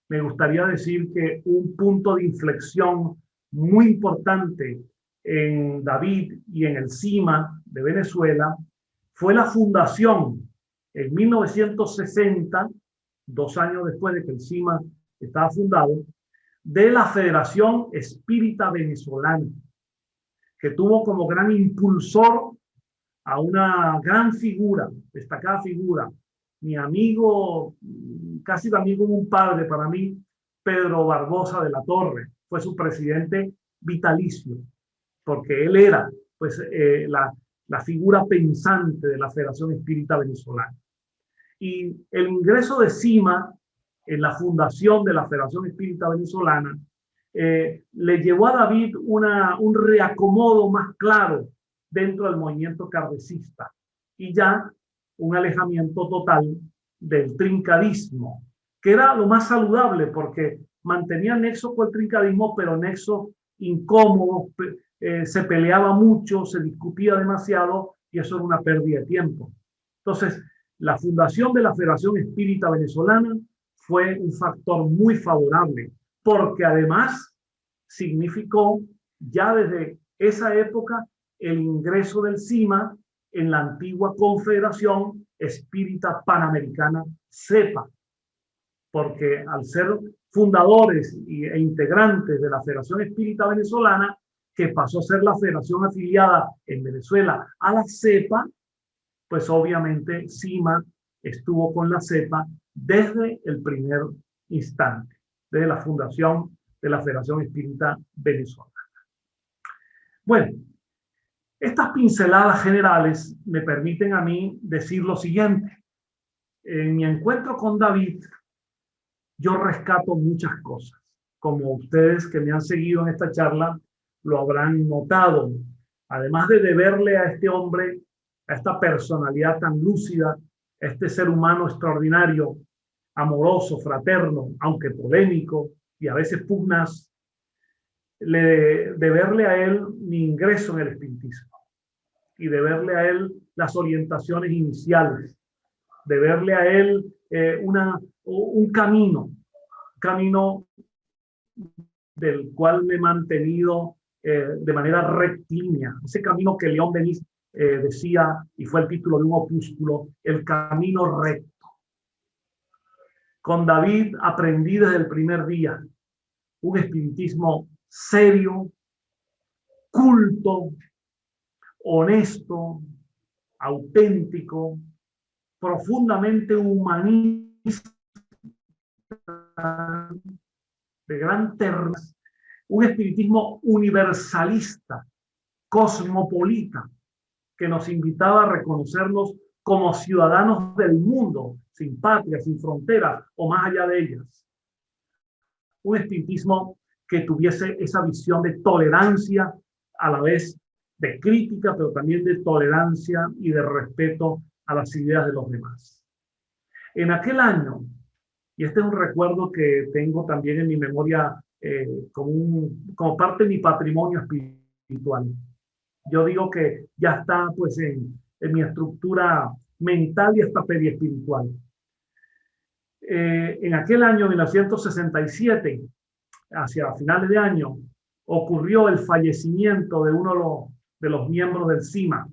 me gustaría decir que un punto de inflexión muy importante en David y en el CIMA de Venezuela fue la fundación en 1960, 2 años después de que el CIMA estaba fundado, de la Federación Espírita Venezolana, que tuvo como gran impulsor a una gran figura, destacada figura, mi amigo, casi también como un padre para mí, Pedro Barbosa de la Torre. Fue su presidente vitalicio, porque él era pues, la figura pensante de la Federación Espírita Venezolana. Y el ingreso de CIMA en la fundación de la Federación Espírita Venezolana le llevó a David un reacomodo más claro dentro del movimiento kardecista y ya un alejamiento total del trincadismo, que era lo más saludable porque mantenía nexo con el trincadismo, pero nexo incómodo, se peleaba mucho, se discutía demasiado y eso era una pérdida de tiempo. Entonces, la fundación de la Federación Espírita Venezolana fue un factor muy favorable porque además significó ya desde esa época el ingreso del CIMA en la antigua Confederación Espírita Panamericana, CEPA, porque al ser fundadores e integrantes de la Federación Espírita Venezolana, que pasó a ser la federación afiliada en Venezuela a la CEPA, pues obviamente CIMA estuvo con la CEPA desde el primer instante, desde la fundación de la Federación Espírita Venezolana. Bueno, estas pinceladas generales me permiten a mí decir lo siguiente. En mi encuentro con David, yo rescato muchas cosas. Como ustedes que me han seguido en esta charla lo habrán notado. Además de deberle a este hombre, a esta personalidad tan lúcida, a este ser humano extraordinario, amoroso, fraterno, aunque polémico y a veces pugnaz, de verle a él mi ingreso en el espiritismo y de verle a él las orientaciones iniciales, de verle a él un camino del cual me he mantenido de manera rectilínea, ese camino que León Denis decía, y fue el título de un opúsculo, el camino recto. Con David aprendí desde el primer día un espiritismo serio, culto, honesto, auténtico, profundamente humanista, de gran ternura, un espiritismo universalista, cosmopolita, que nos invitaba a reconocernos como ciudadanos del mundo, sin patria, sin fronteras o más allá de ellas. Un espiritismo que tuviese esa visión de tolerancia, a la vez de crítica, pero también de tolerancia y de respeto a las ideas de los demás. En aquel año, y este es un recuerdo que tengo también en mi memoria como parte de mi patrimonio espiritual, yo digo que ya está pues en mi estructura mental y hasta periespiritual. En aquel año, 1967, hacia finales de año, ocurrió el fallecimiento de uno de los miembros del CIMA,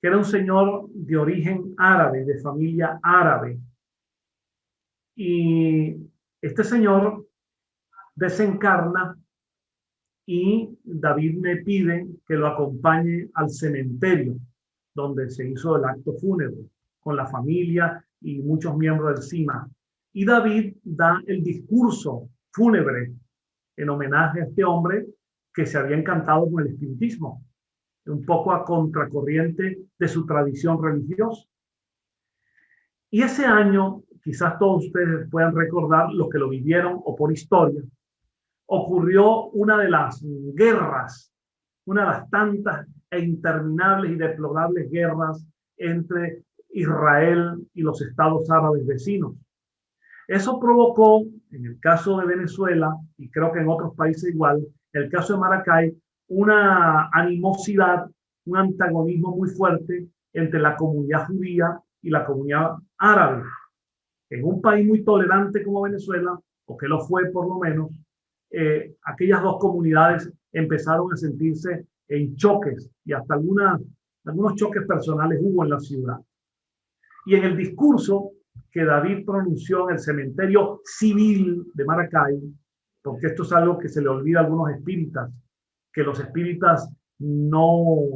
que era un señor de origen árabe, de familia árabe. Y este señor desencarna y David me pide que lo acompañe al cementerio donde se hizo el acto fúnebre con la familia y muchos miembros del CIMA. Y David da el discurso fúnebre en homenaje a este hombre que se había encantado con el espiritismo, un poco a contracorriente de su tradición religiosa. Y ese año, quizás todos ustedes puedan recordar, los que lo vivieron o por historia, ocurrió una de las guerras, una de las tantas e interminables y deplorables guerras entre Israel y los estados árabes vecinos. Eso provocó, en el caso de Venezuela, y creo que en otros países igual, en el caso de Maracay, una animosidad, un antagonismo muy fuerte entre la comunidad judía y la comunidad árabe. En un país muy tolerante como Venezuela, o que lo fue por lo menos, aquellas dos comunidades empezaron a sentirse en choques y hasta algunos choques personales hubo en la ciudad. Y en el discurso que David pronunció en el cementerio civil de Maracay, porque esto es algo que se le olvida a algunos espíritas, que los espíritas no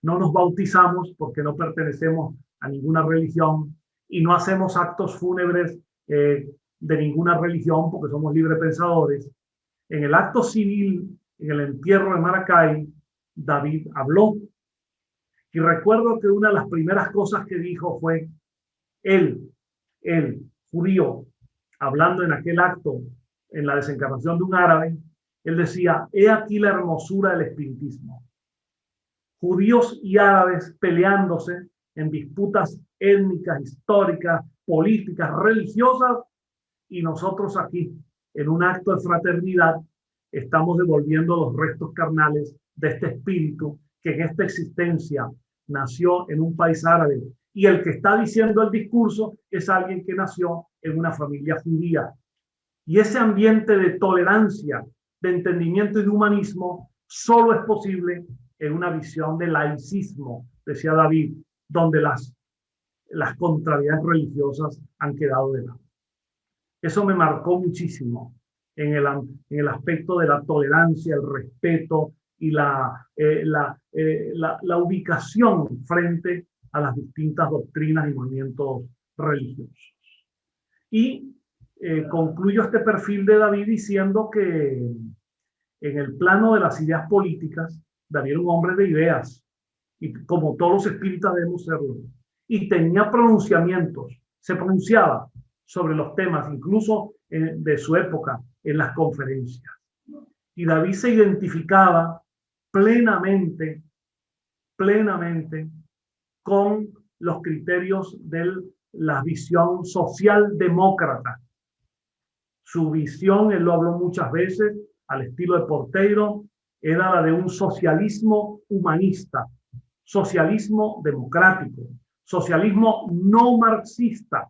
nos bautizamos porque no pertenecemos a ninguna religión y no hacemos actos fúnebres de ninguna religión porque somos librepensadores. En el acto civil, en el entierro de Maracay, David habló. Y recuerdo que una de las primeras cosas que dijo fue, él, judío, hablando en aquel acto, en la desencarnación de un árabe, él decía, he aquí la hermosura del espiritismo. Judíos y árabes peleándose en disputas étnicas, históricas, políticas, religiosas, y nosotros aquí, en un acto de fraternidad, estamos devolviendo los restos carnales de este espíritu que en esta existencia nació en un país árabe. Y el que está diciendo el discurso es alguien que nació en una familia judía. Y ese ambiente de tolerancia, de entendimiento y de humanismo solo es posible en una visión de laicismo, decía David, donde las contrariedades religiosas han quedado de lado. Eso me marcó muchísimo en el aspecto de la tolerancia, el respeto y la ubicación frente a las distintas doctrinas y movimientos religiosos. Y concluyo este perfil de David diciendo que en el plano de las ideas políticas, David era un hombre de ideas, y como todos los espíritas debemos serlo, y tenía pronunciamientos, se pronunciaba sobre los temas, incluso de su época, en las conferencias. Y David se identificaba plenamente con los criterios de la visión socialdemócrata. Su visión, él lo habló muchas veces, al estilo de Porteiro, era la de un socialismo humanista, socialismo democrático, socialismo no marxista,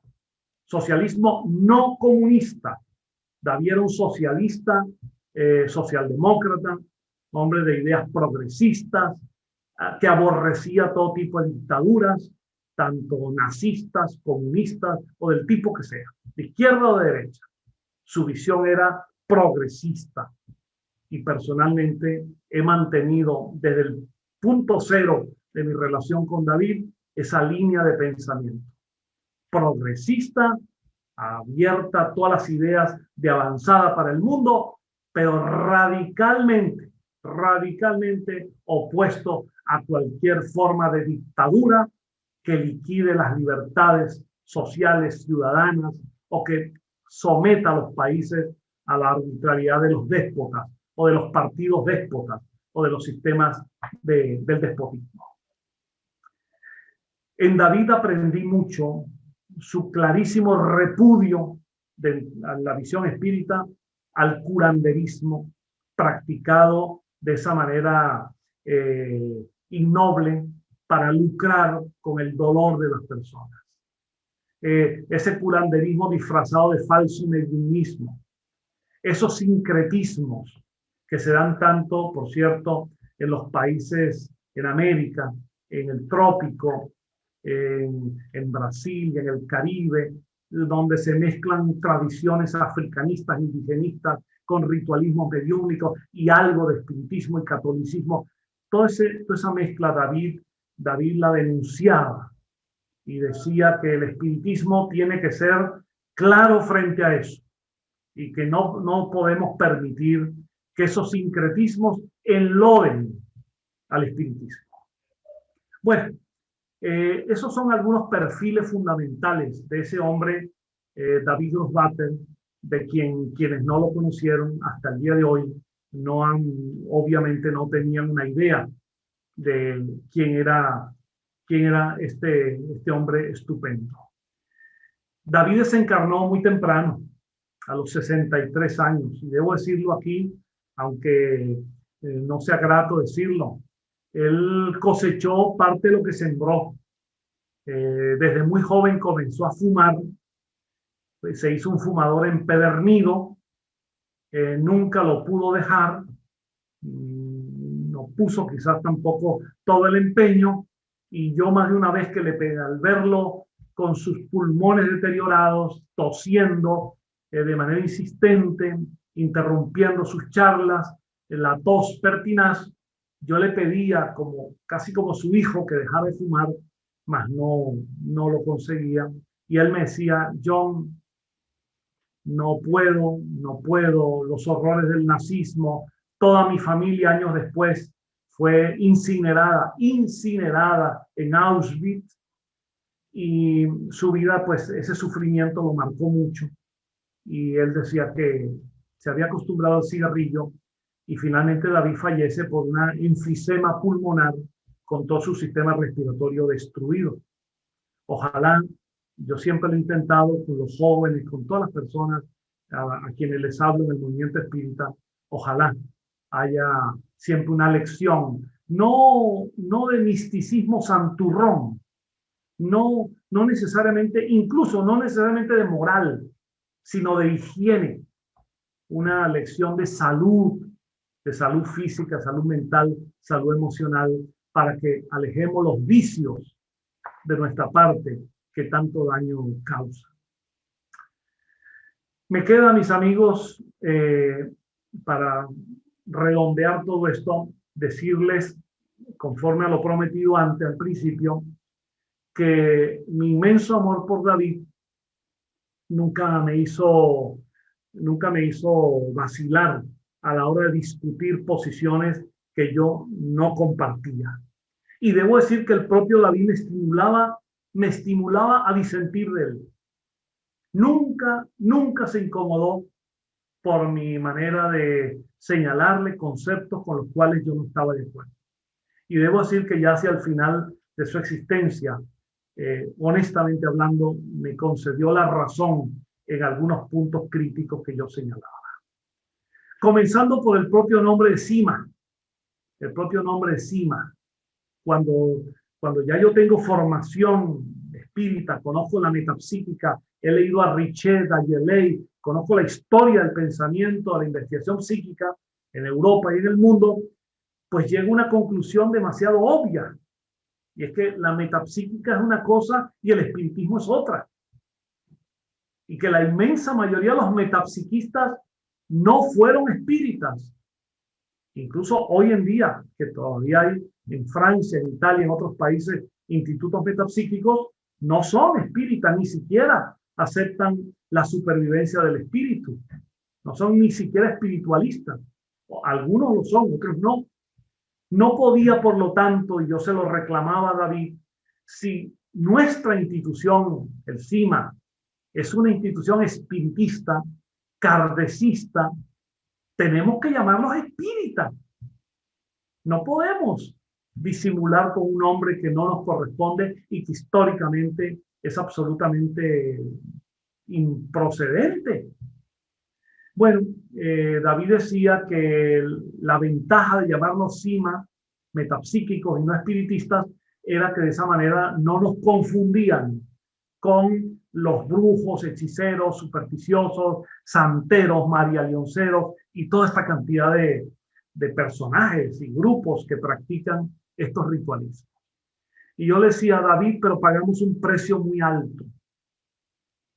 socialismo no comunista. David era un socialista, socialdemócrata, hombre de ideas progresistas, que aborrecía todo tipo de dictaduras, tanto nazistas, comunistas o del tipo que sea, de izquierda o de derecha. Su visión era progresista. Y personalmente he mantenido desde el punto cero de mi relación con David esa línea de pensamiento. Progresista, abierta a todas las ideas de avanzada para el mundo, pero radicalmente opuesto a cualquier forma de dictadura que liquide las libertades sociales ciudadanas o que someta a los países a la arbitrariedad de los déspotas o de los partidos déspotas o de los sistemas del despotismo. En David aprendí mucho su clarísimo repudio de la visión espírita al curanderismo practicado de esa manera innoble para lucrar con el dolor de las personas. Ese curanderismo disfrazado de falso mediumismo, esos sincretismos que se dan tanto, por cierto, en los países en América, en el trópico, en Brasil y en el Caribe, donde se mezclan tradiciones africanistas, indigenistas, con ritualismo mediúnico y algo de espiritismo y catolicismo. Toda esa mezcla David la denunciaba y decía que el espiritismo tiene que ser claro frente a eso y que no podemos permitir que esos sincretismos enloden al espiritismo. Bueno, esos son algunos perfiles fundamentales de ese hombre, David Grossbacher, de quienes no lo conocieron hasta el día de hoy, obviamente no tenían una idea de quién era este hombre estupendo. David desencarnó muy temprano, a los 63 años, y debo decirlo aquí, aunque no sea grato decirlo. Él cosechó parte de lo que sembró. Desde muy joven comenzó a fumar, pues se hizo un fumador empedernido, nunca lo pudo dejar, no puso quizás tampoco todo el empeño, y yo más de una vez que le pegué al verlo con sus pulmones deteriorados, tosiendo de manera insistente, interrumpiendo sus charlas, la tos pertinaz, yo le pedía casi como su hijo que dejara de fumar, mas no lo conseguía. Y él me decía: John, no puedo, los horrores del nazismo, toda mi familia años después fue incinerada en Auschwitz, y su vida, pues ese sufrimiento lo marcó mucho. Y él decía que se había acostumbrado al cigarrillo, y finalmente David fallece por una enfisema pulmonar con todo su sistema respiratorio destruido. Ojalá, yo siempre lo he intentado con los jóvenes, con todas las personas a quienes les hablo en el movimiento espírita, ojalá haya siempre una lección, no de misticismo santurrón, no necesariamente, incluso no necesariamente de moral, sino de higiene, una lección de salud física, salud mental, salud emocional, para que alejemos los vicios de nuestra parte que tanto daño causa. Me queda, mis amigos, para redondear todo esto, decirles, conforme a lo prometido antes, al principio, que mi inmenso amor por David nunca me hizo vacilar a la hora de discutir posiciones que yo no compartía. Y debo decir que el propio David me estimulaba a disentir de él. Nunca se incomodó por mi manera de señalarle conceptos con los cuales yo no estaba de acuerdo. Y debo decir que ya hacia el final de su existencia, honestamente hablando, me concedió la razón en algunos puntos críticos que yo señalaba. Comenzando por el propio nombre de Sima. El propio nombre de Sima. Cuando ya yo tengo formación espírita, conozco la metapsíquica, he leído a Richet, a Yeley, conozco la historia del pensamiento, la investigación psíquica en Europa y en el mundo, pues llego a una conclusión demasiado obvia. Y es que la metapsíquica es una cosa y el espiritismo es otra. Y que la inmensa mayoría de los metapsiquistas no fueron espíritas. Incluso hoy en día, que todavía hay en Francia, en Italia, en otros países, institutos metapsíquicos, no son espíritas, ni siquiera aceptan la supervivencia del espíritu. No son ni siquiera espiritualistas. Algunos lo son, otros no. No podía, por lo tanto, y yo se lo reclamaba a David, si nuestra institución, el CIMA, es una institución espiritista, kardecista, tenemos que llamarlos espíritas. No podemos disimular con un nombre que no nos corresponde y que históricamente es absolutamente improcedente. Bueno, David decía que la ventaja de llamarnos CIMA, metapsíquicos y no espiritistas, era que de esa manera no nos confundían con los brujos, hechiceros, supersticiosos, santeros, marialionceros y toda esta cantidad de personajes y grupos que practican estos ritualismos. Y yo le decía a David, pero pagamos un precio muy alto.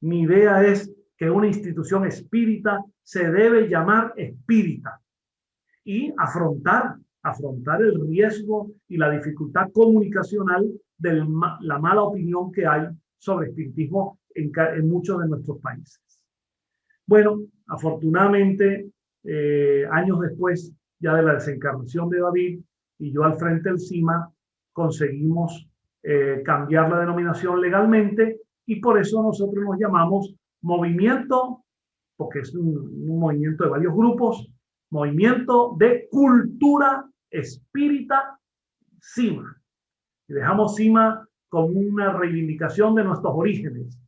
Mi idea es que una institución espírita se debe llamar espírita y afrontar el riesgo y la dificultad comunicacional de la mala opinión que hay sobre espiritismo en muchos de nuestros países. Bueno, afortunadamente, años después ya de la desencarnación de David y yo al frente del CIMA, conseguimos cambiar la denominación legalmente y por eso nosotros nos llamamos Movimiento, porque es un movimiento de varios grupos, Movimiento de Cultura Espírita CIMA. Y dejamos CIMA como una reivindicación de nuestros orígenes,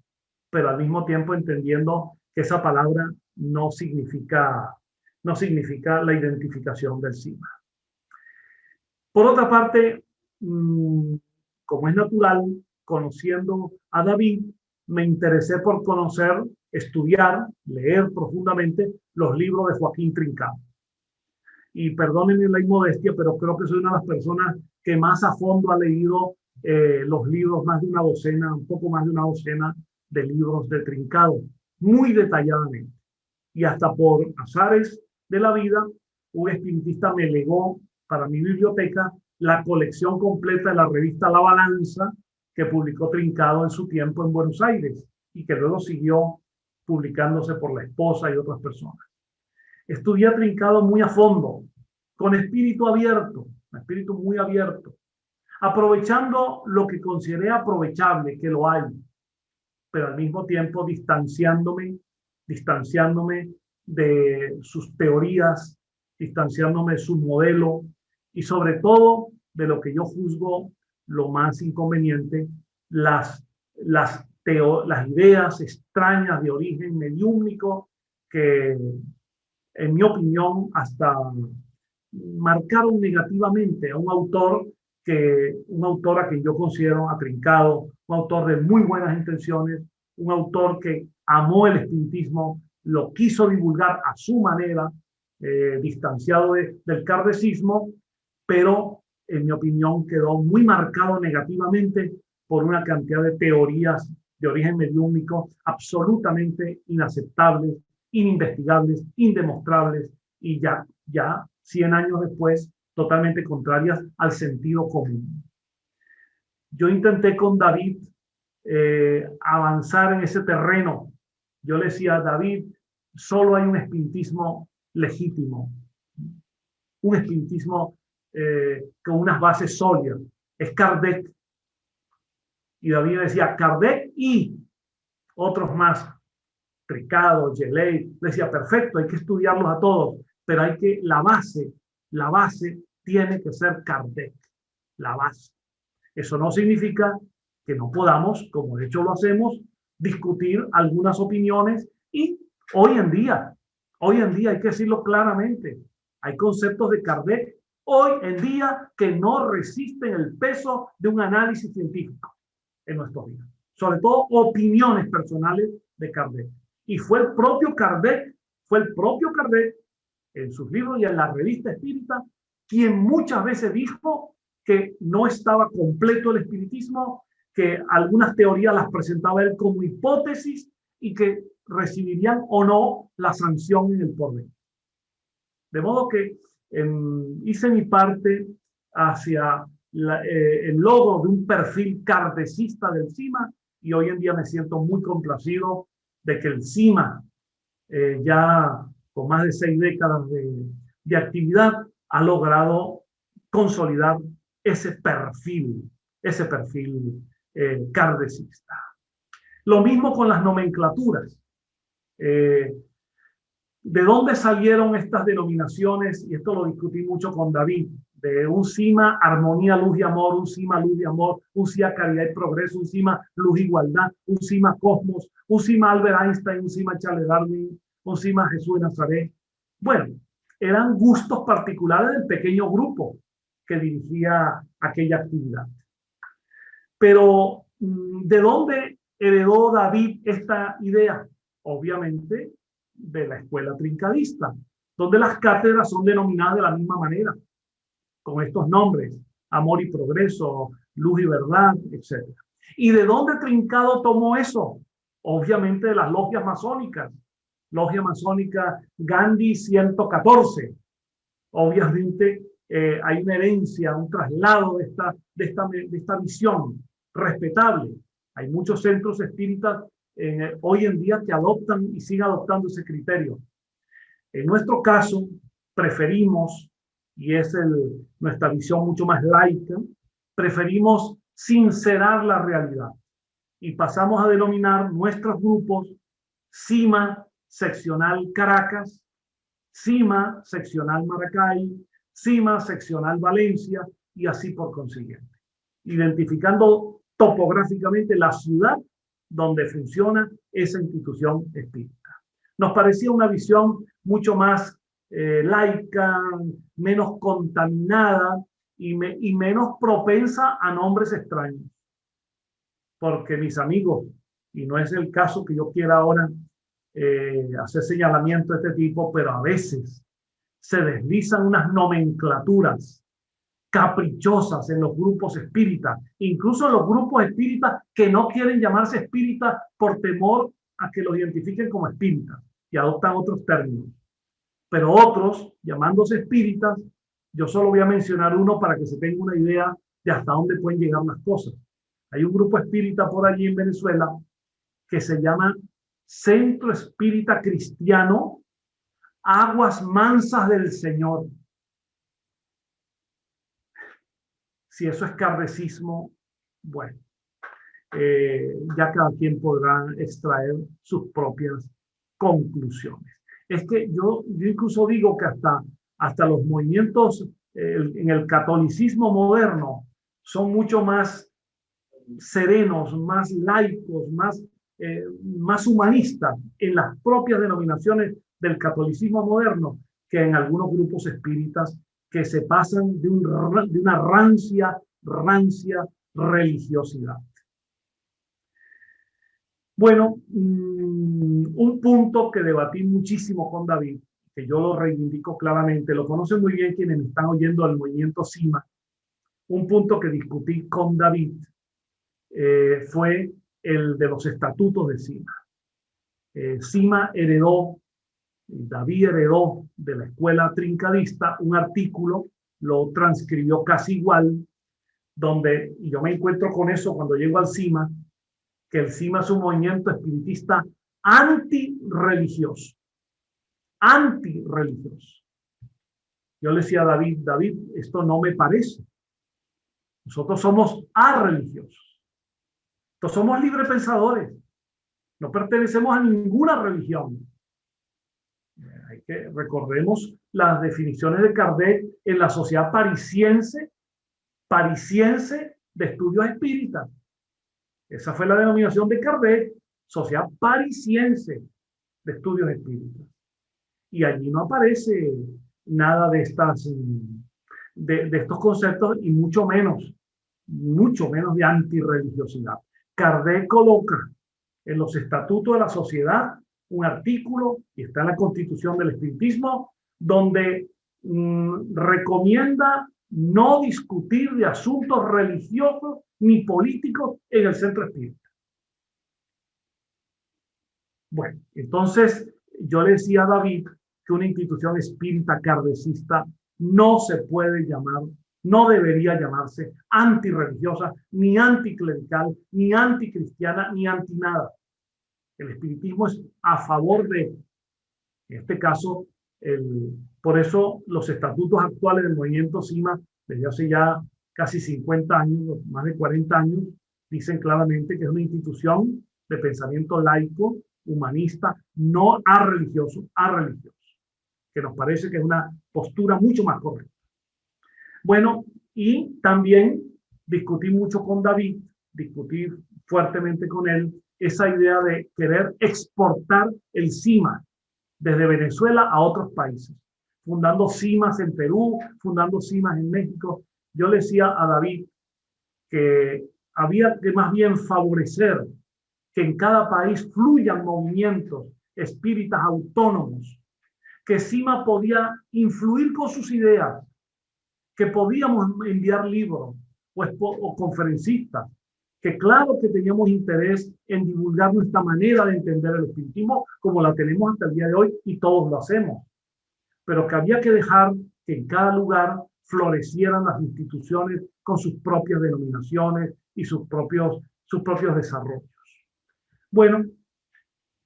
pero al mismo tiempo entendiendo que esa palabra no significa la identificación del CIMA. Por otra parte, como es natural, conociendo a David, me interesé por conocer, estudiar, leer profundamente los libros de Joaquín Trincado. Y perdónenme la inmodestia, pero creo que soy una de las personas que más a fondo ha leído los libros, más de una docena, un poco más de una docena de libros de Trincado, muy detalladamente. Y hasta por azares de la vida, un espiritista me legó para mi biblioteca la colección completa de la revista La Balanza, que publicó Trincado en su tiempo en Buenos Aires y que luego siguió publicándose por la esposa y otras personas. Estudié a Trincado muy a fondo, con espíritu abierto, un espíritu muy abierto, aprovechando lo que consideré aprovechable, que lo hay, pero al mismo tiempo distanciándome de sus teorías, distanciándome de su modelo y sobre todo de lo que yo juzgo lo más inconveniente, las ideas extrañas de origen mediúmnico que, en mi opinión, hasta marcaron negativamente a un autor a quien yo considero atrincado, un autor de muy buenas intenciones, un autor que amó el espiritismo, lo quiso divulgar a su manera, distanciado del kardecismo, pero en mi opinión quedó muy marcado negativamente por una cantidad de teorías de origen mediúmnico absolutamente inaceptables, ininvestigables, indemostrables y ya 100 años después totalmente contrarias al sentido común. Yo intenté con David avanzar en ese terreno. Yo le decía a David, solo hay un espiritismo legítimo, un espiritismo con unas bases sólidas, es Kardec. Y David decía Kardec y otros más, Trincado, Geley, decía perfecto, hay que estudiarlos a todos, pero la base tiene que ser Kardec, la base. Eso no significa que no podamos, como de hecho lo hacemos, discutir algunas opiniones y hoy en día hay que decirlo claramente, hay conceptos de Kardec hoy en día que no resisten el peso de un análisis científico en nuestros días, sobre todo opiniones personales de Kardec. Y fue el propio Kardec en sus libros y en la revista espírita quien muchas veces dijo que no estaba completo el espiritismo, que algunas teorías las presentaba él como hipótesis y que recibirían o no la sanción en el porvenir. De modo que hice mi parte hacia el logro de un perfil kardecista del CIMA, y hoy en día me siento muy complacido de que el CIMA, ya con más de 6 décadas de actividad, ha logrado consolidar ese perfil kardecista. Lo mismo con las nomenclaturas. ¿De dónde salieron estas denominaciones? Y esto lo discutí mucho con David, de un CIMA, armonía, luz y amor, un CIMA, luz y amor, un CIMA, caridad y progreso, un CIMA, luz y igualdad, un CIMA, cosmos, un CIMA, Albert Einstein, un CIMA, Charles Darwin, un CIMA, Jesús de Nazaret. Bueno, eran gustos particulares del pequeño grupo que dirigía aquella actividad. Pero, ¿de dónde heredó David esta idea? Obviamente, de la escuela trincadista, donde las cátedras son denominadas de la misma manera, con estos nombres: amor y progreso, luz y verdad, etc. ¿Y de dónde Trincado tomó eso? Obviamente de las logias masónicas. Logia masónica Gandhi 114. Obviamente hay una herencia, un traslado de esta visión respetable. Hay muchos centros espíritas hoy en día que adoptan y siguen adoptando ese criterio. En nuestro caso, preferimos, y es nuestra visión mucho más laica, preferimos sincerar la realidad y pasamos a denominar nuestros grupos CIMA seccional Caracas, CIMA seccional Maracay, CIMA seccional Valencia, y así por consiguiente, identificando topográficamente la ciudad donde funciona esa institución espírita. Nos parecía una visión mucho más laica, menos contaminada y menos propensa a nombres extraños. Porque, mis amigos, y no es el caso que yo quiera ahora hacer señalamiento de este tipo, pero a veces se deslizan unas nomenclaturas caprichosas en los grupos espíritas, incluso en los grupos espíritas que no quieren llamarse espíritas por temor a que los identifiquen como espíritas y adoptan otros términos. Pero otros, llamándose espíritas, yo solo voy a mencionar uno para que se tenga una idea de hasta dónde pueden llegar las cosas. Hay un grupo espírita por allí en Venezuela que se llama Centro Espírita Cristiano Aguas Mansas del Señor. Si eso es kardecismo, bueno, ya cada quien podrá extraer sus propias conclusiones. Es que yo incluso digo que hasta los movimientos en el catolicismo moderno son mucho más serenos, más laicos, más humanistas en las propias denominaciones del catolicismo moderno que en algunos grupos espíritas que se pasan de una rancia religiosidad. Bueno, un punto que debatí muchísimo con David, que yo lo reivindico claramente, lo conocen muy bien quienes me están oyendo del movimiento CIMA. Un punto que discutí con David fue el de los estatutos de CIMA. David heredó de la escuela trincadista un artículo, lo transcribió casi igual, donde, y yo me encuentro con eso cuando llego al CIMA, que el CIMA es un movimiento espiritista antirreligioso. Antirreligioso. Yo le decía a David, esto no me parece. Nosotros somos arreligiosos. Nosotros somos librepensadores. No pertenecemos a ninguna religión. Recordemos las definiciones de Kardec en la Sociedad Parisiense de Estudios Espíritas. Esa fue la denominación de Kardec, Sociedad Parisiense de Estudios Espíritas. Y allí no aparece nada de estos conceptos y mucho menos de antirreligiosidad. Kardec coloca en los estatutos de la sociedad un artículo, y está en la Constitución del Espiritismo, donde recomienda no discutir de asuntos religiosos ni políticos en el centro espírita. Bueno, entonces yo le decía a David que una institución espírita kardecista no se puede llamar, no debería llamarse antirreligiosa, ni anticlerical, ni anticristiana, ni anti nada. El espiritismo es a favor de, en este caso, por eso los estatutos actuales del movimiento CIMA, desde hace ya casi 50 años, más de 40 años, dicen claramente que es una institución de pensamiento laico, humanista, no religioso, que nos parece que es una postura mucho más correcta. Bueno, y también discutí mucho con David, discutí fuertemente con él esa idea de querer exportar el CIMA desde Venezuela a otros países, fundando CIMAs en Perú, fundando CIMAs en México. Yo le decía a David que había que más bien favorecer que en cada país fluyan movimientos espíritas autónomos, que CIMA podía influir con sus ideas, que podíamos enviar libros o conferencistas, que claro que teníamos interés en divulgar nuestra manera de entender el espiritismo como la tenemos hasta el día de hoy y todos lo hacemos, pero que había que dejar que en cada lugar florecieran las instituciones con sus propias denominaciones y sus propios desarrollos. Bueno,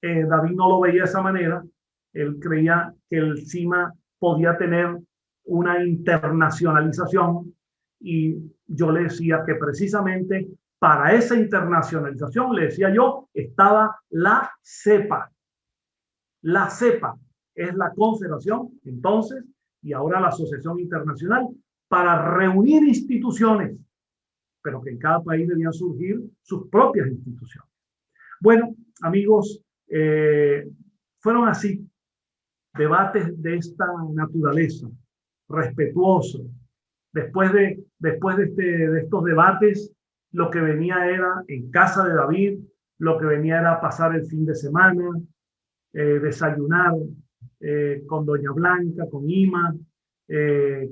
David no lo veía de esa manera. Él creía que el CIMA podía tener una internacionalización y yo le decía que precisamente para esa internacionalización, le decía yo, estaba la CEPA. La CEPA es la confederación, entonces, y ahora la Asociación Internacional, para reunir instituciones, pero que en cada país debían surgir sus propias instituciones. Bueno, amigos, fueron así debates de esta naturaleza, respetuosos. Después de estos debates, lo que venía era en casa de David, lo que venía era pasar el fin de semana, desayunar con Doña Blanca, con Ima,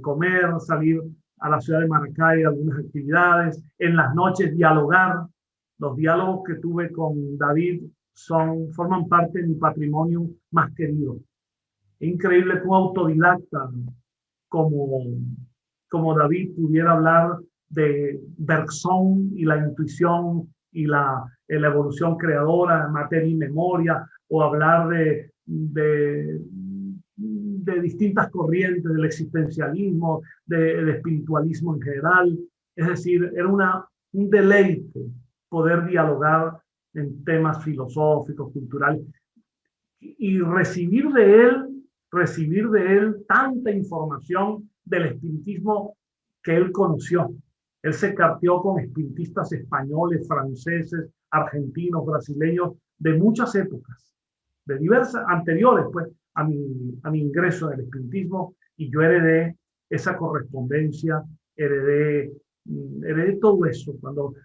comer, salir a la ciudad de Maracay, algunas actividades, en las noches dialogar. Los diálogos que tuve con David forman parte de mi patrimonio más querido. Es increíble que un autodidacta como David pudiera hablar de Bergson y la intuición y la evolución creadora, materia y memoria, o hablar de distintas corrientes del existencialismo, del espiritualismo en general. Es decir, era un deleite poder dialogar en temas filosóficos, culturales, y recibir de él tanta información del espiritismo que él conoció. Él se carteó con espiritistas españoles, franceses, argentinos, brasileños, de muchas épocas, de diversas, anteriores pues, a mi ingreso en el espiritismo, y yo heredé esa correspondencia, heredé todo eso.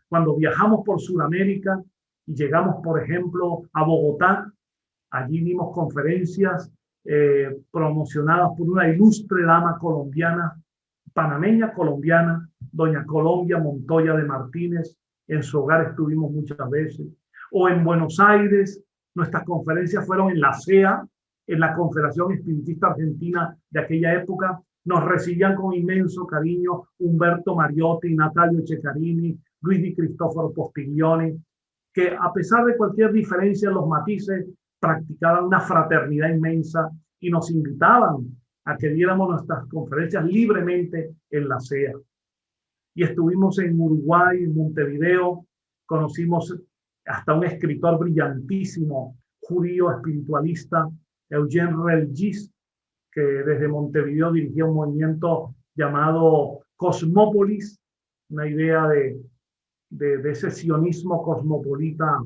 Cuando viajamos por Sudamérica y llegamos, por ejemplo, a Bogotá, allí dimos conferencias promocionadas por una ilustre dama colombiana, panameña colombiana, doña Colombia Montoya de Martínez. En su hogar estuvimos muchas veces. O en Buenos Aires, nuestras conferencias fueron en la CEA, en la Confederación Espiritista Argentina de aquella época. Nos recibían con inmenso cariño Humberto Mariotti, Natalio Ceccarini, Luis Di Cristoforo Postiglione, que a pesar de cualquier diferencia en los matices, practicaban una fraternidad inmensa y nos invitaban a que diéramos nuestras conferencias libremente en la CEA. Y estuvimos en Uruguay, en Montevideo, conocimos hasta un escritor brillantísimo, judío espiritualista, Eugene Relgis, que desde Montevideo dirigía un movimiento llamado Cosmópolis, una idea de ese sionismo cosmopolita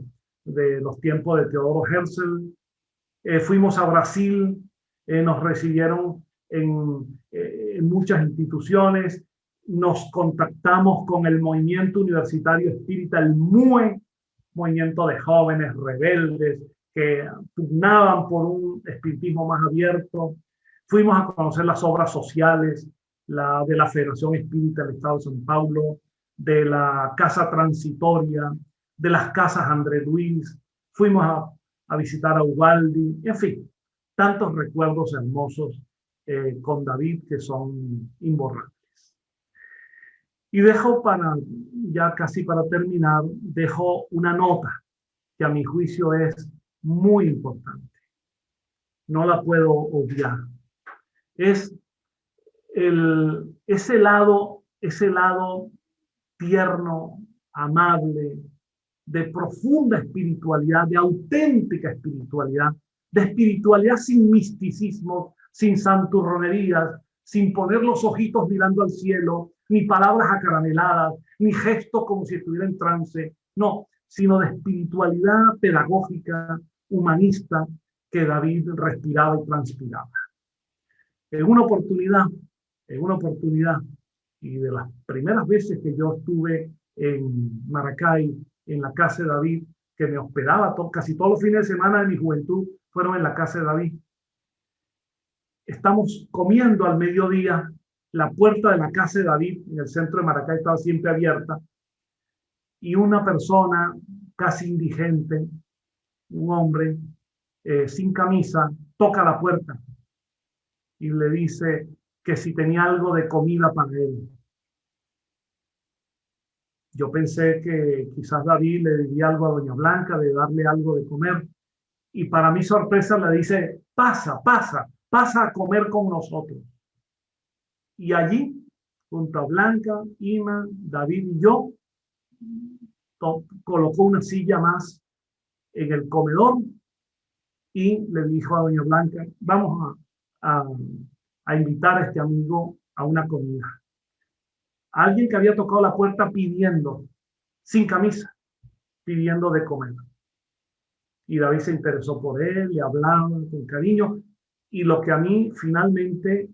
de los tiempos de Teodoro Herzl. Fuimos a Brasil, nos recibieron en muchas instituciones, nos contactamos con el movimiento universitario espírita, el MUE, movimiento de jóvenes rebeldes que pugnaban por un espiritismo más abierto. Fuimos a conocer las obras sociales de la Federación Espírita del Estado de San Paulo, de la Casa Transitoria, de las Casas André Luis. Fuimos a visitar a Ubaldi, en fin, tantos recuerdos hermosos con David que son imborrables. Y dejo ya casi para terminar, dejo una nota que a mi juicio es muy importante. No la puedo obviar. Es ese lado tierno, amable, de profunda espiritualidad, de auténtica espiritualidad, de espiritualidad sin misticismo, sin santurronerías, sin poner los ojitos mirando al cielo, ni palabras acarameladas, ni gestos como si estuviera en trance, no, sino de espiritualidad pedagógica, humanista, que David respiraba y transpiraba. En una oportunidad, y de las primeras veces que yo estuve en Maracay, en la casa de David, que me hospedaba casi todos los fines de semana de mi juventud, fueron en la casa de David. Estamos comiendo al mediodía, la puerta de la casa de David, en el centro de Maracay, estaba siempre abierta, y una persona casi indigente, un hombre sin camisa, toca la puerta y le dice que si tenía algo de comida para él. Yo pensé que quizás David le diría algo a Doña Blanca, de darle algo de comer. Y para mi sorpresa le dice, pasa a comer con nosotros. Y allí, junto a Blanca, Ima, David y yo, colocó una silla más en el comedor y le dijo a Doña Blanca, vamos a invitar a este amigo a una comida. Alguien que había tocado la puerta pidiendo, sin camisa, pidiendo de comer. Y David se interesó por él, le hablaba con cariño, y lo que a mí finalmente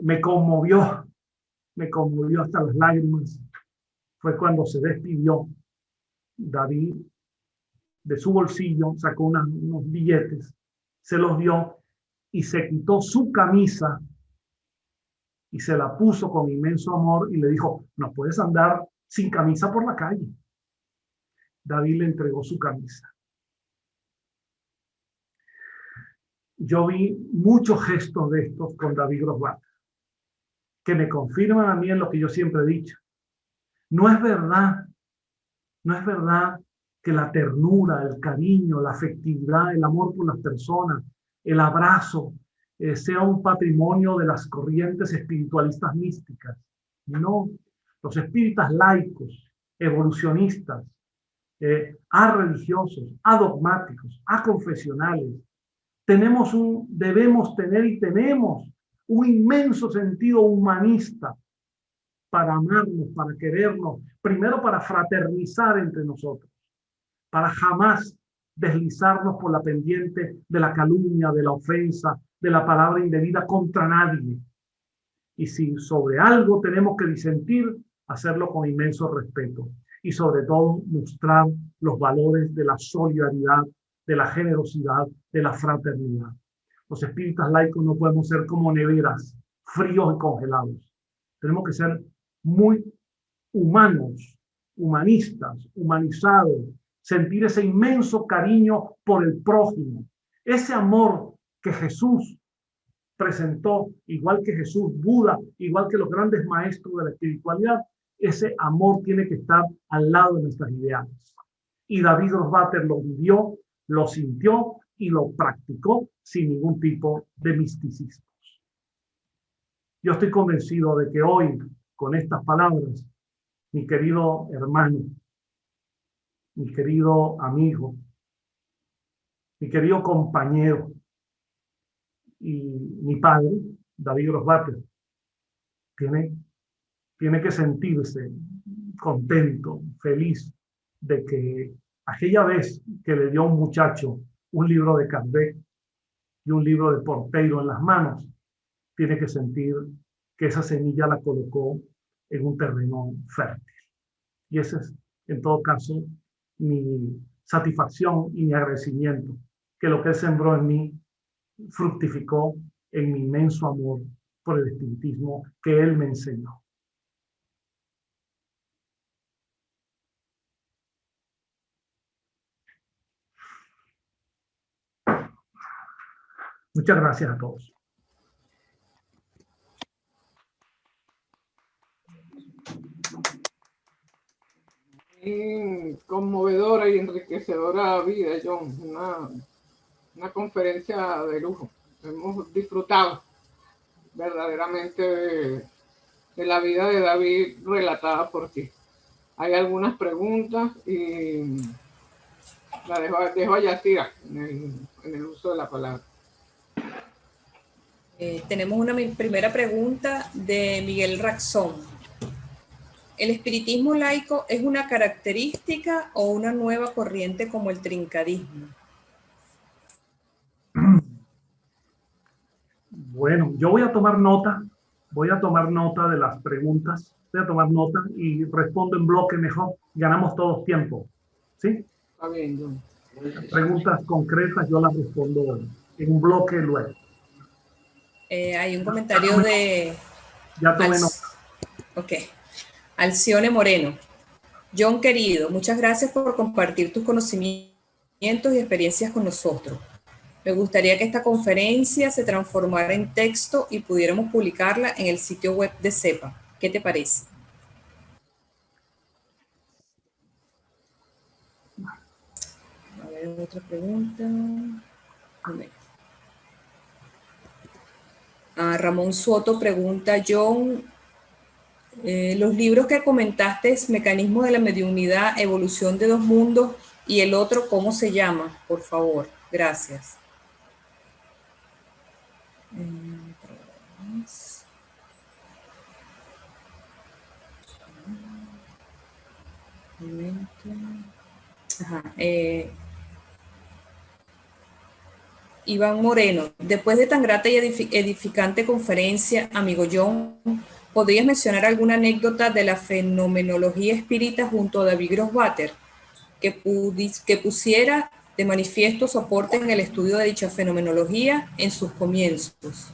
me conmovió hasta las lágrimas, fue cuando se despidió. David de su bolsillo sacó unos billetes, se los dio y se quitó su camisa y se la puso con inmenso amor y le dijo, no puedes andar sin camisa por la calle. David le entregó su camisa. Yo vi muchos gestos de estos con David Grossbacher, que me confirman a mí en lo que yo siempre he dicho. No es verdad que la ternura, el cariño, la afectividad, el amor por las personas, el abrazo, sea un patrimonio de las corrientes espiritualistas místicas. No, los espíritas laicos, evolucionistas, religiosos, dogmáticos, confesionales, debemos tener y tenemos un inmenso sentido humanista para amarnos, para querernos, primero para fraternizar entre nosotros, para jamás deslizarnos por la pendiente de la calumnia, de la ofensa, de la palabra indebida contra nadie. Y si sobre algo tenemos que disentir, hacerlo con inmenso respeto y sobre todo mostrar los valores de la solidaridad, de la generosidad, de la fraternidad. Los espíritas laicos no podemos ser como neveras, fríos y congelados. Tenemos que ser muy humanos, humanistas, humanizados, sentir ese inmenso cariño por el prójimo, ese amor que Jesús presentó, igual que Jesús, Buda, igual que los grandes maestros de la espiritualidad. Ese amor tiene que estar al lado de nuestras ideales. Y David Grossbacher lo vivió, lo sintió y lo practicó sin ningún tipo de misticismo. Yo estoy convencido de que hoy, con estas palabras, mi querido hermano, mi querido amigo, mi querido compañero y mi padre, David Grossbacher, tiene que sentirse contento, feliz de que aquella vez que le dio a un muchacho un libro de Kardec y un libro de Porteiro en las manos, tiene que sentir que esa semilla la colocó en un terreno fértil. Y ese es, en todo caso, mi satisfacción y mi agradecimiento, que lo que él sembró en mí fructificó en mi inmenso amor por el espiritismo que él me enseñó. Muchas gracias a todos. Conmovedora y enriquecedora vida, John. Una conferencia de lujo. Hemos disfrutado verdaderamente de la vida de David relatada por ti. Hay algunas preguntas y la dejo a Yasira en el uso de la palabra. Tenemos una primera pregunta de Miguel Raxón. ¿El espiritismo laico es una característica o una nueva corriente como el trincadismo? Bueno, yo voy a tomar nota de las preguntas, voy a tomar nota y respondo en bloque mejor, ganamos todos tiempo, ¿sí? Está bien, John. Las preguntas concretas yo las respondo en un bloque luego. Hay un comentario de... Ya tomé nota. Ok. Alcione Moreno. John querido, muchas gracias por compartir tus conocimientos y experiencias con nosotros. Me gustaría que esta conferencia se transformara en texto y pudiéramos publicarla en el sitio web de CEPA. ¿Qué te parece? A ver, otra pregunta. Ramón Soto pregunta, John, los libros que comentaste, Mecanismo de la Mediunidad, Evolución de dos Mundos, y el otro, ¿cómo se llama? Por favor, gracias. Ajá, Iván Moreno, después de tan grata y edificante conferencia, amigo John, ¿podrías mencionar alguna anécdota de la fenomenología espírita junto a David Grosswater que pusiera de manifiesto su aporte en el estudio de dicha fenomenología en sus comienzos?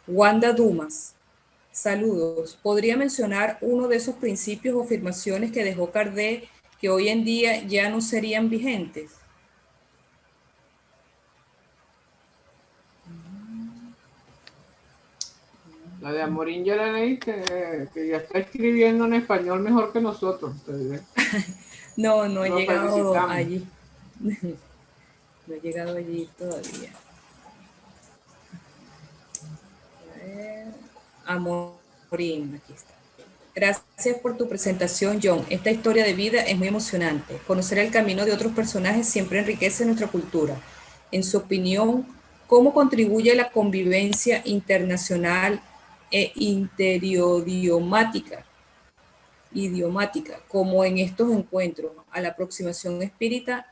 Wanda Dumas, saludos. ¿Podría mencionar uno de esos principios o afirmaciones que dejó Kardec que hoy en día ya no serían vigentes? La de Amorín ya la leíste, que ya está escribiendo en español mejor que nosotros. No he Lo llegado felicitamos. allí. No he llegado allí todavía. Amorín, aquí está. Gracias por tu presentación, John. Esta historia de vida es muy emocionante. Conocer el camino de otros personajes siempre enriquece nuestra cultura. En su opinión, ¿cómo contribuye la convivencia internacional e interidiomática, como en estos encuentros, a la aproximación espírita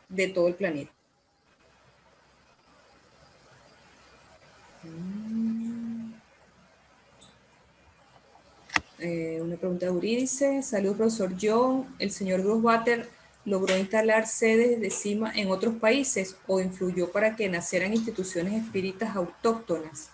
de todo el planeta? Una pregunta de Eurídice. Saludos, profesor John. ¿El señor Grosswater logró instalar sedes de CIMA en otros países o influyó para que nacieran instituciones espíritas autóctonas?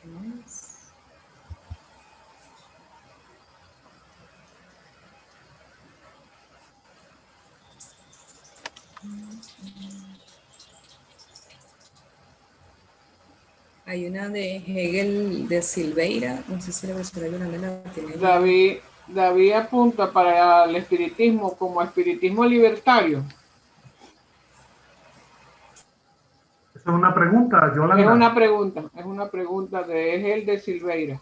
¿Qué más? Hay una de Hegel de Silveira, no sé si la profesora Yolanda la tiene. David apunta para el espiritismo como espiritismo libertario. Esa es una pregunta, Yolanda. Es una pregunta de Hegel de Silveira.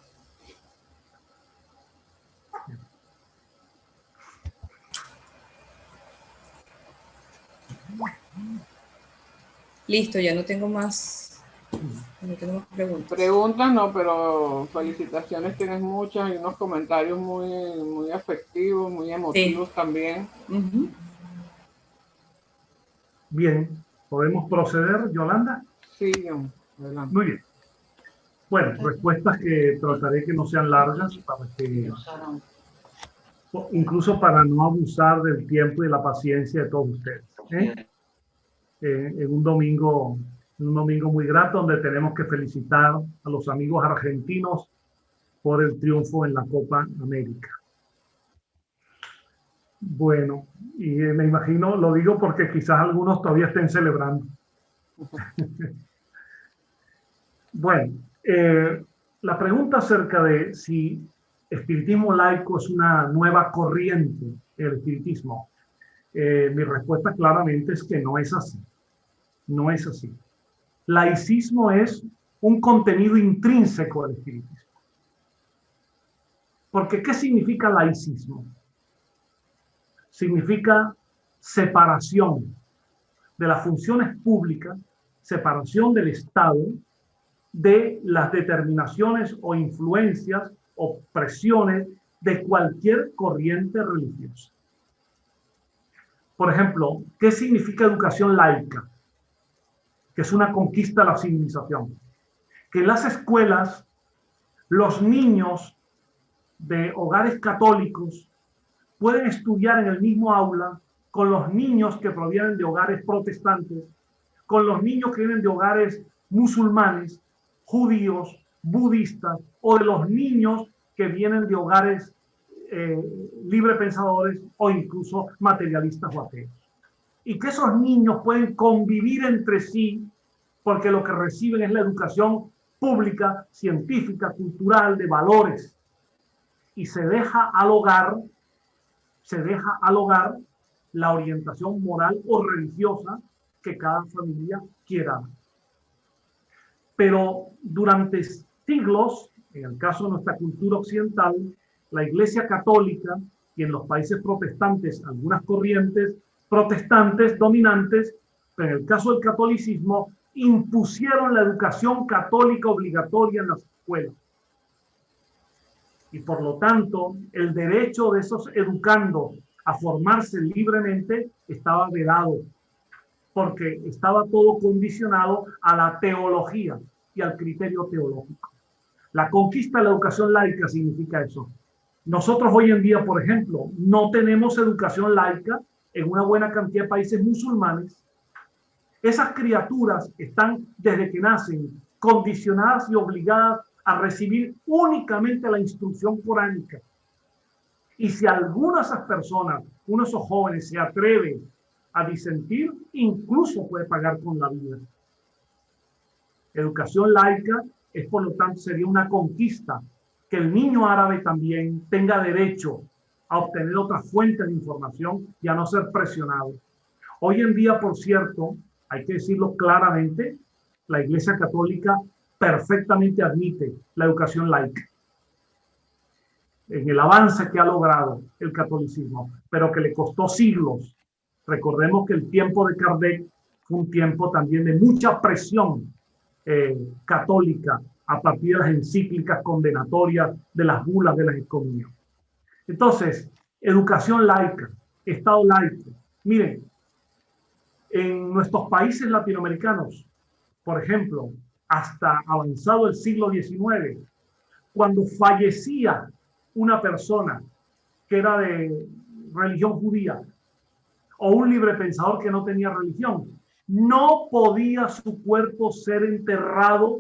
Listo, ya no tengo más. No tengo más preguntas. Preguntas no, pero felicitaciones tienes muchas y unos comentarios muy afectivos, muy emotivos también. Bien, ¿podemos proceder, Yolanda? Sí, John, adelante. Muy bien. Bueno, respuestas que trataré que no sean largas, para que, incluso para no abusar del tiempo y de la paciencia de todos ustedes. En un domingo Un domingo muy grato donde tenemos que felicitar a los amigos argentinos por el triunfo en la Copa América. Bueno, y me imagino, lo digo porque quizás algunos todavía estén celebrando. Bueno, la pregunta acerca de si espiritismo laico es una nueva corriente, el espiritismo, mi respuesta claramente es que no es así. No es así. Laicismo es un contenido intrínseco del espiritismo. Porque, ¿qué significa laicismo? Significa separación de las funciones públicas, separación del Estado de las determinaciones o influencias o presiones de cualquier corriente religiosa. Por ejemplo, ¿qué significa educación laica? Que es una conquista de la civilización. Que en las escuelas los niños de hogares católicos pueden estudiar en el mismo aula con los niños que provienen de hogares protestantes, con los niños que vienen de hogares musulmanes, judíos, budistas, o de los niños que vienen de hogares librepensadores o incluso materialistas o ateos. Y que esos niños pueden convivir entre sí porque lo que reciben es la educación pública, científica, cultural, de valores. Y se deja al hogar la orientación moral o religiosa que cada familia quiera. Pero durante siglos, en el caso de nuestra cultura occidental, la Iglesia Católica y en los países protestantes, algunas corrientes protestantes dominantes, pero en el caso del catolicismo, impusieron la educación católica obligatoria en las escuelas. Y por lo tanto, el derecho de esos educandos a formarse libremente estaba vedado, porque estaba todo condicionado a la teología y al criterio teológico. La conquista de la educación laica significa eso. Nosotros hoy en día, por ejemplo, no tenemos educación laica en una buena cantidad de países musulmanes. Esas criaturas están, desde que nacen, condicionadas y obligadas a recibir únicamente la instrucción coránica. Y si alguna de esas personas, uno de esos jóvenes, se atreve a disentir, incluso puede pagar con la vida. Educación laica es, por lo tanto, sería una conquista, que el niño árabe también tenga derecho a obtener otra fuente de información y a no ser presionado. Hoy en día, por cierto, hay que decirlo claramente, la Iglesia Católica perfectamente admite la educación laica en el avance que ha logrado el catolicismo, pero que le costó siglos. Recordemos que el tiempo de Kardec fue un tiempo también de mucha presión católica a partir de las encíclicas condenatorias, de las bulas, de las excomunión. Entonces, educación laica, Estado laico. Miren, en nuestros países latinoamericanos, por ejemplo, hasta avanzado el siglo XIX, cuando fallecía una persona que era de religión judía o un librepensador que no tenía religión, no podía su cuerpo ser enterrado,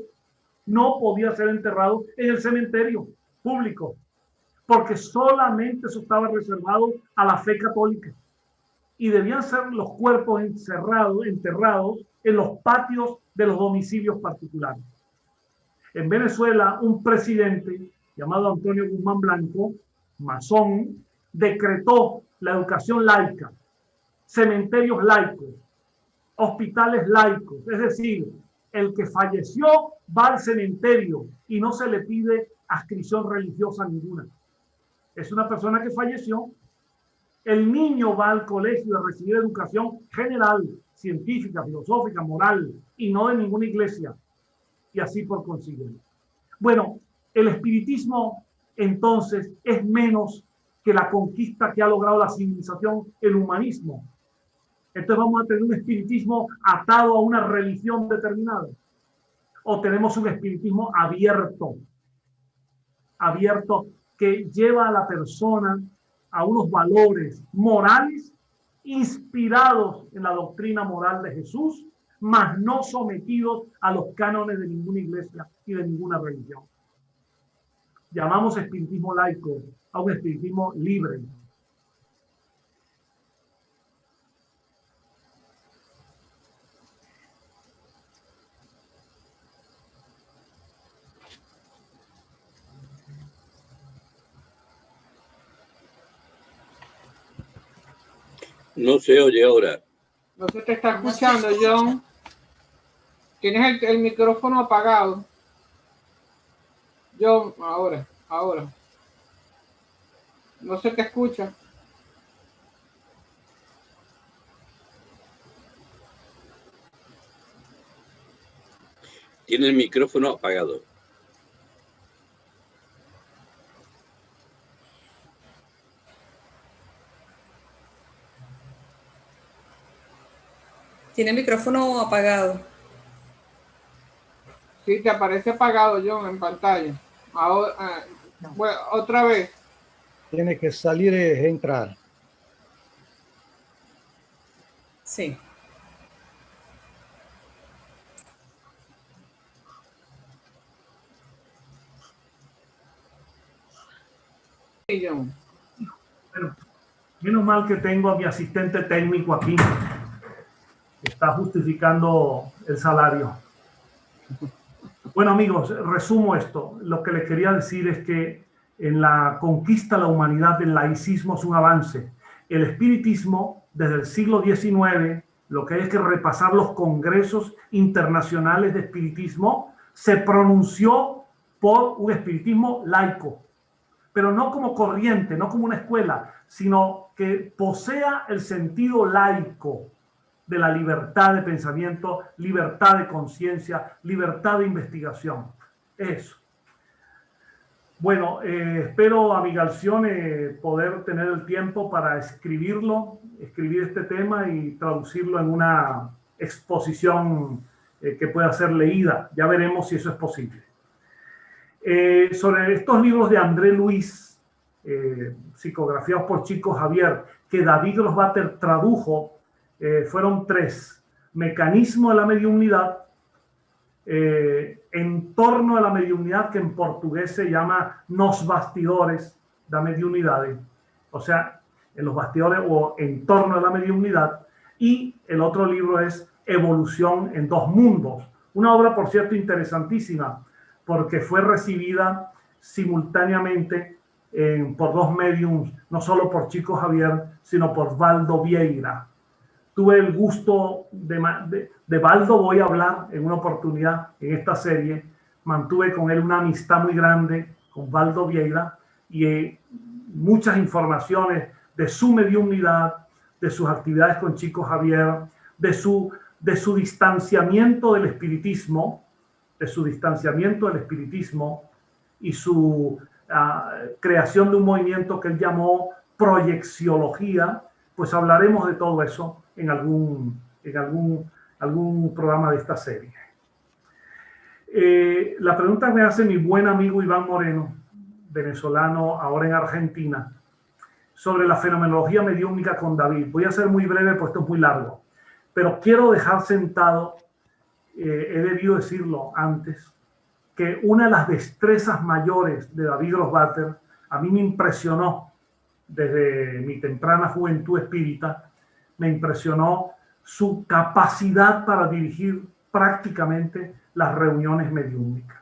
en el cementerio público, porque solamente eso estaba reservado a la fe católica. Y debían ser los cuerpos enterrados en los patios de los domicilios particulares. En Venezuela, un presidente llamado Antonio Guzmán Blanco, masón, decretó la educación laica, cementerios laicos, hospitales laicos. Es decir, el que falleció va al cementerio y no se le pide adscripción religiosa ninguna. Es una persona que falleció. El niño va al colegio a recibir educación general, científica, filosófica, moral, y no de ninguna iglesia. Y así por consiguiente. Bueno, el espiritismo entonces es menos que la conquista que ha logrado la civilización, el humanismo. Entonces vamos a tener un espiritismo atado a una religión determinada. O tenemos un espiritismo abierto que lleva a la persona a unos valores morales inspirados en la doctrina moral de Jesús, mas no sometidos a los cánones de ninguna iglesia y de ninguna religión. Llamamos espiritismo laico a un espiritismo libre. No se oye ahora. No se te está escuchando, John. Tienes el micrófono apagado. John, ahora. No se te escucha. Tiene el micrófono apagado. Tiene el micrófono apagado. Sí, te aparece apagado, John, en pantalla. Ahora, bueno, otra vez. Tiene que salir y entrar. Sí. Sí, John. Bueno, menos mal que tengo a mi asistente técnico aquí. Está justificando el salario. Bueno, amigos, resumo esto. Lo que les quería decir es que en la conquista de la humanidad del laicismo es un avance. El espiritismo, desde el siglo XIX, lo que hay es que repasar los congresos internacionales de espiritismo, se pronunció por un espiritismo laico, pero no como corriente, no como una escuela, sino que posea el sentido laico de la libertad de pensamiento, libertad de conciencia, libertad de investigación. Eso. Bueno, espero, amiga Alcione, poder tener el tiempo para escribir este tema y traducirlo en una exposición que pueda ser leída. Ya veremos si eso es posible. Sobre estos libros de André Luis, psicografiados por Chico Javier, que David Grossbacher tradujo, fueron 3. Mecanismo de la mediunidad, Entorno a la mediunidad, que en portugués se llama Nos bastidores da mediunidade, o sea, en los bastidores o entorno a la mediunidad, y el otro libro es Evolución en 2 mundos, una obra, por cierto, interesantísima, porque fue recibida simultáneamente por 2 mediums, no solo por Chico Javier, sino por Valdo Vieira. Tuve el gusto de Valdo, voy a hablar en una oportunidad en esta serie. Mantuve con él una amistad muy grande, con Valdo Vieira, y muchas informaciones de su mediunidad, de sus actividades con Chico Javier, de su distanciamiento del espiritismo, y su creación de un movimiento que él llamó proyecciología. Pues hablaremos de todo eso en algún programa de esta serie. La pregunta me hace mi buen amigo Iván Moreno, venezolano, ahora en Argentina, sobre la fenomenología mediúnica con David. Voy a ser muy breve, pues esto es muy largo, pero quiero dejar sentado, he debido decirlo antes, que una de las destrezas mayores de David Grossbacher, a mí me impresionó desde mi temprana juventud espírita, me impresionó su capacidad para dirigir prácticamente las reuniones mediúnicas.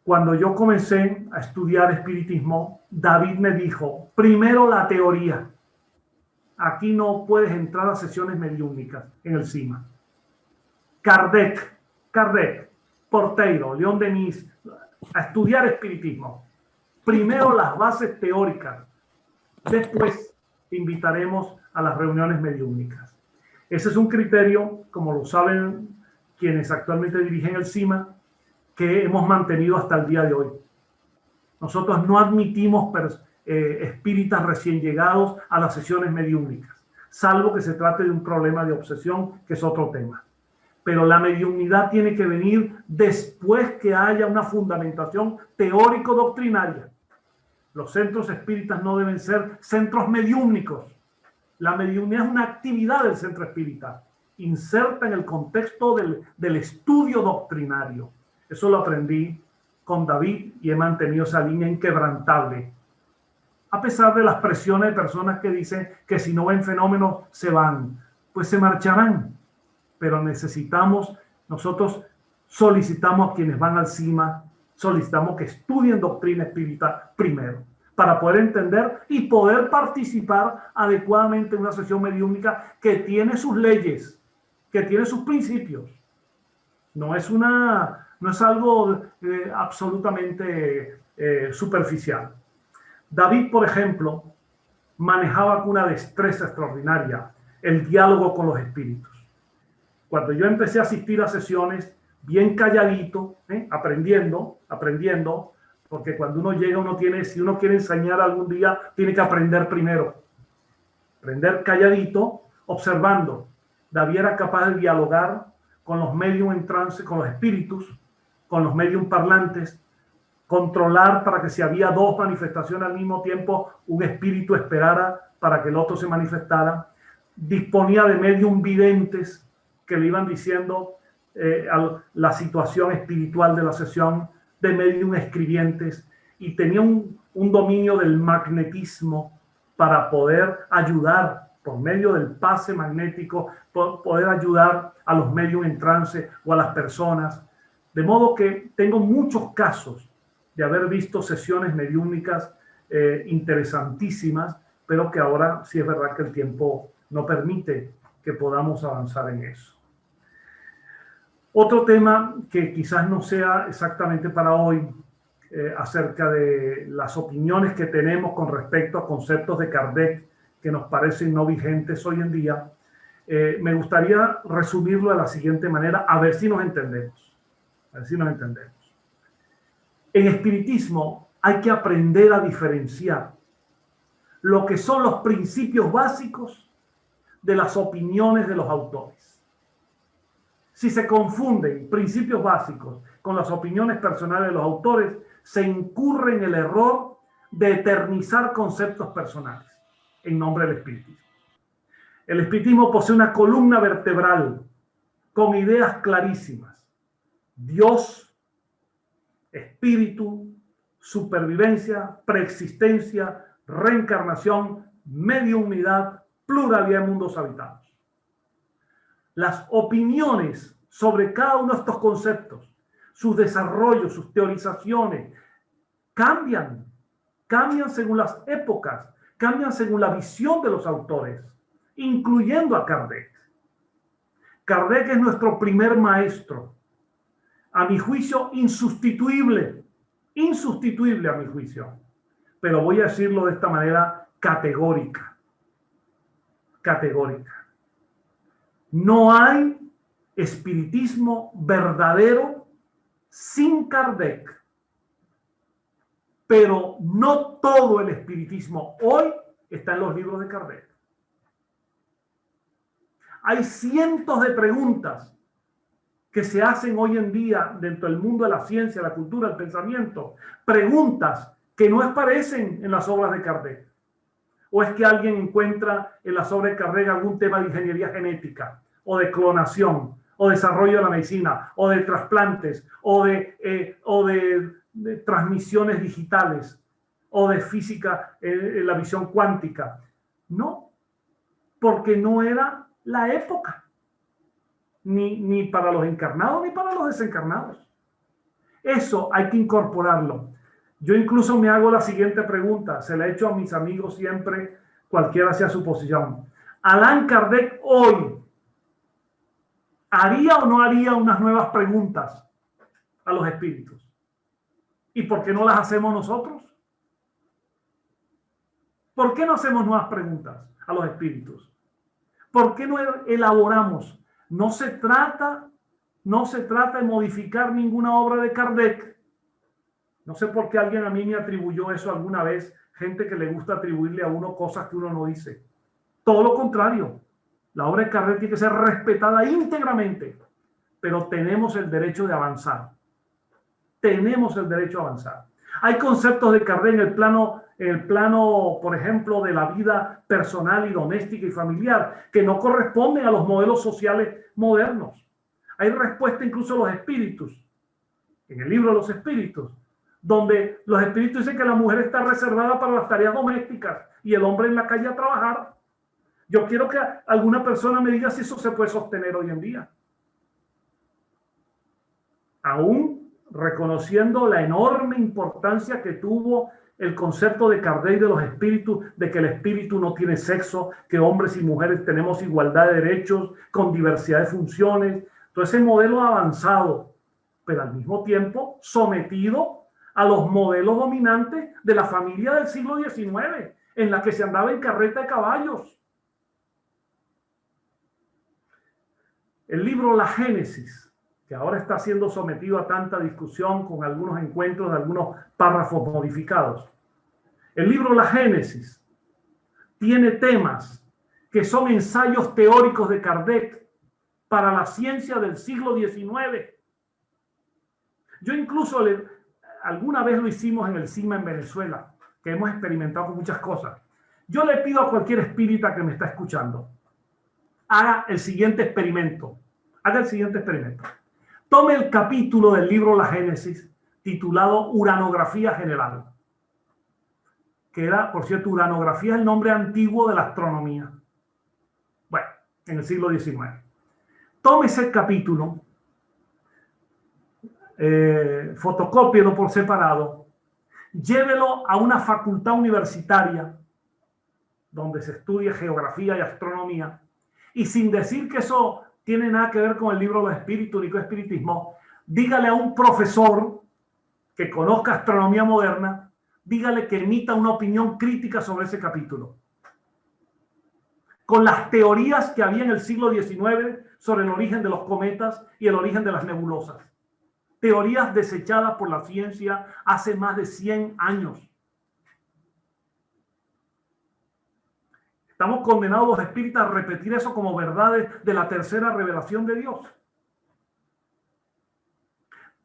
Cuando yo comencé a estudiar espiritismo, David me dijo, primero la teoría. Aquí no puedes entrar a sesiones mediúnicas en el CIMA. Kardec, Porteiro, León Denis, a estudiar espiritismo. Primero las bases teóricas, después invitaremos a las reuniones mediúnicas. Ese es un criterio, como lo saben quienes actualmente dirigen el CIMA, que hemos mantenido hasta el día de hoy. Nosotros no admitimos espíritas recién llegados a las sesiones mediúnicas, salvo que se trate de un problema de obsesión, que es otro tema. Pero la mediunidad tiene que venir después que haya una fundamentación teórico-doctrinaria. Los centros espíritas no deben ser centros mediúmnicos. La mediunidad es una actividad del centro espírita, inserta en el contexto del estudio doctrinario. Eso lo aprendí con David y he mantenido esa línea inquebrantable. A pesar de las presiones de personas que dicen que si no ven fenómenos se van, pues se marcharán. Pero nosotros solicitamos a quienes van al CIMA, solicitamos que estudien doctrina espírita primero, para poder entender y poder participar adecuadamente en una sesión mediúnica que tiene sus leyes, que tiene sus principios. No es algo absolutamente superficial. David, por ejemplo, manejaba con una destreza extraordinaria el diálogo con los espíritus. Cuando yo empecé a asistir a sesiones, bien calladito, aprendiendo, porque cuando uno llega, si uno quiere enseñar algún día, tiene que aprender primero. Aprender calladito, observando. David era capaz de dialogar con los medios en trance, con los espíritus, con los medios parlantes, controlar para que si había dos manifestaciones al mismo tiempo, un espíritu esperara para que el otro se manifestara. Disponía de medium videntes que le iban diciendo la situación espiritual de la sesión, de medium escribientes, y tenía un dominio del magnetismo para poder ayudar por medio del pase magnético, poder ayudar a los medios en trance o a las personas. De modo que tengo muchos casos de haber visto sesiones mediúnicas interesantísimas, pero que ahora sí es verdad que el tiempo no permite que podamos avanzar en eso. Otro tema que quizás no sea exactamente para hoy, acerca de las opiniones que tenemos con respecto a conceptos de Kardec que nos parecen no vigentes hoy en día, me gustaría resumirlo de la siguiente manera, a ver si nos entendemos. En espiritismo hay que aprender a diferenciar lo que son los principios básicos de las opiniones de los autores. Si se confunden principios básicos con las opiniones personales de los autores, se incurre en el error de eternizar conceptos personales en nombre del espiritismo. El espiritismo posee una columna vertebral con ideas clarísimas: Dios, espíritu, supervivencia, preexistencia, reencarnación, mediunidad, pluralidad de mundos habitados. Las opiniones sobre cada uno de estos conceptos, sus desarrollos, sus teorizaciones, cambian según las épocas, cambian según la visión de los autores, incluyendo a Kardec. Kardec es nuestro primer maestro, a mi juicio insustituible a mi juicio, pero voy a decirlo de esta manera categórica. No hay espiritismo verdadero sin Kardec, pero no todo el espiritismo hoy está en los libros de Kardec. Hay cientos de preguntas que se hacen hoy en día dentro del mundo de la ciencia, la cultura, el pensamiento, preguntas que no aparecen en las obras de Kardec. ¿O es que alguien encuentra en las obras de Kardec algún tema de ingeniería genética, o de clonación, o desarrollo de la medicina, o de trasplantes, o de transmisiones digitales, o de física, la visión cuántica? No, porque no era la época, ni para los encarnados ni para los desencarnados. Eso hay que incorporarlo. Yo incluso me hago la siguiente pregunta, se la he hecho a mis amigos siempre, cualquiera sea su posición. ¿Allan Kardec hoy haría o no haría unas nuevas preguntas a los espíritus? ¿Y por qué no las hacemos nosotros? ¿Por qué no hacemos nuevas preguntas a los espíritus? ¿Por qué no elaboramos? No se trata de modificar ninguna obra de Kardec. No sé por qué alguien a mí me atribuyó eso alguna vez, gente que le gusta atribuirle a uno cosas que uno no dice. Todo lo contrario, la obra de Kardec tiene que ser respetada íntegramente, pero tenemos el derecho de avanzar. Hay conceptos de Kardec en el plano, por ejemplo, de la vida personal y doméstica y familiar, que no corresponden a los modelos sociales modernos. Hay respuesta incluso a los espíritus, en el libro de los espíritus, donde los espíritus dicen que la mujer está reservada para las tareas domésticas y el hombre en la calle a trabajar. Yo quiero que alguna persona me diga si eso se puede sostener hoy en día. Aún reconociendo la enorme importancia que tuvo el concepto de Kardec de los espíritus, de que el espíritu no tiene sexo, que hombres y mujeres tenemos igualdad de derechos, con diversidad de funciones, todo ese modelo avanzado, pero al mismo tiempo sometido a los modelos dominantes de la familia del siglo XIX, en la que se andaba en carreta de caballos. El libro La Génesis, que ahora está siendo sometido a tanta discusión con algunos encuentros de algunos párrafos modificados. El libro La Génesis tiene temas que son ensayos teóricos de Kardec para la ciencia del siglo XIX. Yo incluso alguna vez lo hicimos en el CIMA en Venezuela, que hemos experimentado muchas cosas. Yo le pido a cualquier espírita que me está escuchando, haga el siguiente experimento. Haga el siguiente experimento. Tome el capítulo del libro La Génesis titulado Uranografía General, que era, por cierto, uranografía es el nombre antiguo de la astronomía. Bueno, en el siglo XIX. Tome ese capítulo, fotocópielo por separado, llévelo a una facultad universitaria donde se estudia geografía y astronomía, y sin decir que eso tiene nada que ver con el libro de los espíritus ni con espiritismo, dígale a un profesor que conozca astronomía moderna, dígale que emita una opinión crítica sobre ese capítulo, con las teorías que había en el siglo XIX sobre el origen de los cometas y el origen de las nebulosas. Teorías desechadas por la ciencia hace más de 100 años. Estamos condenados los espíritas a repetir eso como verdades de la tercera revelación de Dios.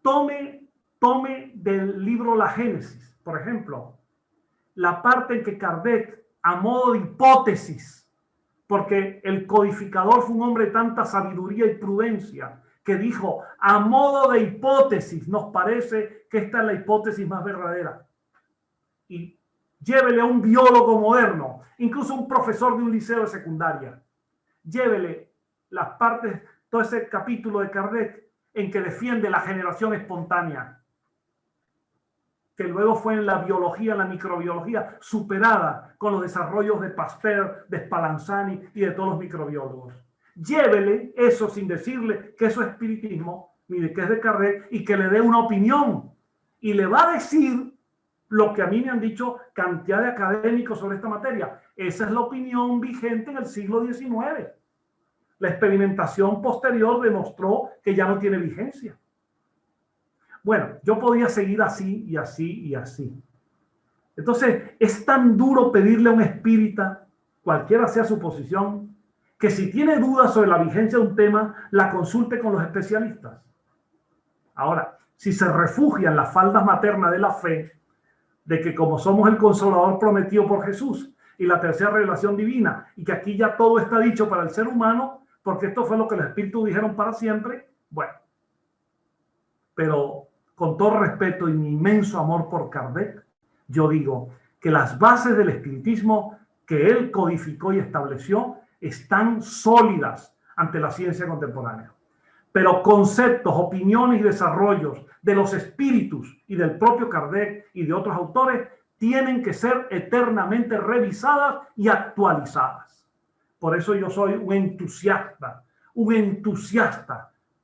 Tome del libro La Génesis, por ejemplo, la parte en que Kardec, a modo de hipótesis, porque el codificador fue un hombre de tanta sabiduría y prudencia, que dijo, a modo de hipótesis, nos parece que esta es la hipótesis más verdadera. Y llévele a un biólogo moderno, incluso un profesor de un liceo de secundaria, llévele las partes, todo ese capítulo de Kardec en que defiende la generación espontánea, que luego fue en la biología, la microbiología, superada con los desarrollos de Pasteur, de Spallanzani y de todos los microbiólogos. Llévele eso sin decirle que eso es espiritismo, ni de que es de Kardec, y que le dé una opinión. Y le va a decir lo que a mí me han dicho cantidad de académicos sobre esta materia. Esa es la opinión vigente en el siglo XIX. La experimentación posterior demostró que ya no tiene vigencia. Bueno, yo podía seguir así y así y así. Entonces, es tan duro pedirle a un espírita, cualquiera sea su posición, que si tiene dudas sobre la vigencia de un tema, la consulte con los especialistas. Ahora, si se refugia en las faldas maternas de la fe, de que como somos el consolador prometido por Jesús y la tercera revelación divina, y que aquí ya todo está dicho para el ser humano, porque esto fue lo que los espíritus dijeron para siempre, bueno. Pero con todo respeto y mi inmenso amor por Kardec, yo digo que las bases del espiritismo que él codificó y estableció están sólidas ante la ciencia contemporánea. Pero conceptos, opiniones y desarrollos de los espíritus y del propio Kardec y de otros autores tienen que ser eternamente revisadas y actualizadas. Por eso yo soy un entusiasta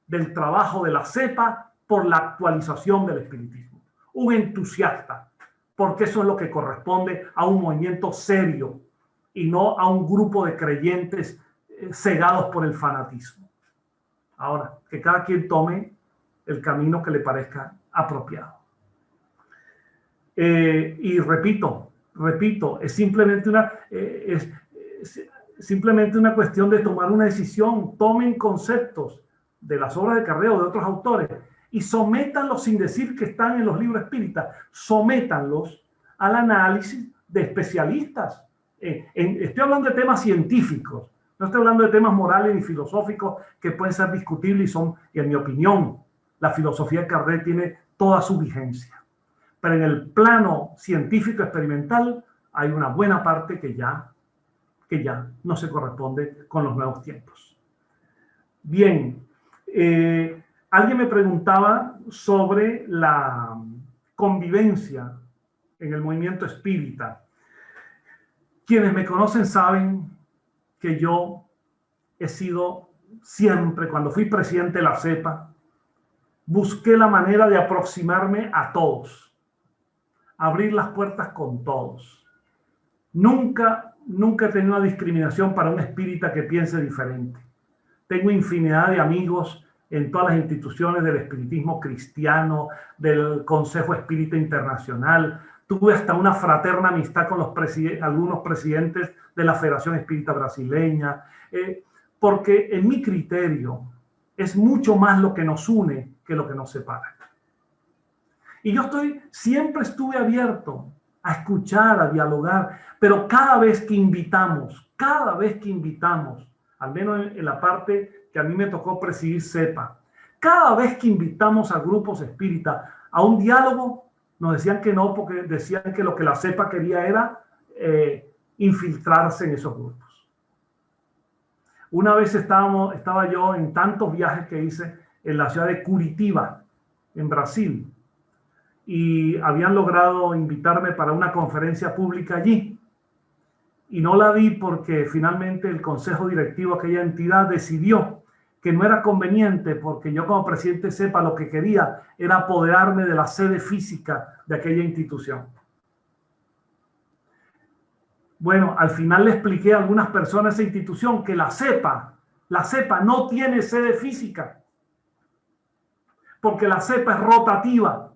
del trabajo de la CEPA por la actualización del espiritismo. Un entusiasta, porque eso es lo que corresponde a un movimiento serio y no a un grupo de creyentes cegados por el fanatismo. Ahora, que cada quien tome el camino que le parezca apropiado. Y repito, es simplemente una cuestión de tomar una decisión. Tomen conceptos de las obras de Kardec o de otros autores y sométanlos sin decir que están en los libros espíritas, sométanlos al análisis de especialistas. Estoy hablando de temas científicos, no estoy hablando de temas morales ni filosóficos que pueden ser discutibles y en mi opinión, la filosofía de Kardec tiene toda su vigencia. Pero en el plano científico experimental hay una buena parte que ya no se corresponde con los nuevos tiempos. Bien, alguien me preguntaba sobre la convivencia en el movimiento espírita. Quienes me conocen saben que yo he sido siempre, cuando fui presidente de la CEPA, busqué la manera de aproximarme a todos, abrir las puertas con todos. Nunca he tenido una discriminación para un espírita que piense diferente. Tengo infinidad de amigos en todas las instituciones del espiritismo cristiano, del Consejo Espírita Internacional. Tuve hasta una fraterna amistad con algunos presidentes de la Federación Espírita Brasileña, porque en mi criterio es mucho más lo que nos une que lo que nos separa. Y yo siempre estuve abierto a escuchar, a dialogar, pero cada vez que invitamos, al menos en la parte que a mí me tocó presidir CEPA, cada vez que invitamos a grupos espíritas a un diálogo, nos decían que no, porque decían que lo que la CEPA quería era infiltrarse en esos grupos. Una vez estaba yo en tantos viajes que hice en la ciudad de Curitiba, en Brasil, y habían logrado invitarme para una conferencia pública allí. Y no la di porque finalmente el consejo directivo de aquella entidad decidió que no era conveniente, porque yo como presidente de CEPA lo que quería era apoderarme de la sede física de aquella institución. Bueno, al final le expliqué a algunas personas de esa institución que la CEPA no tiene sede física, porque la CEPA es rotativa.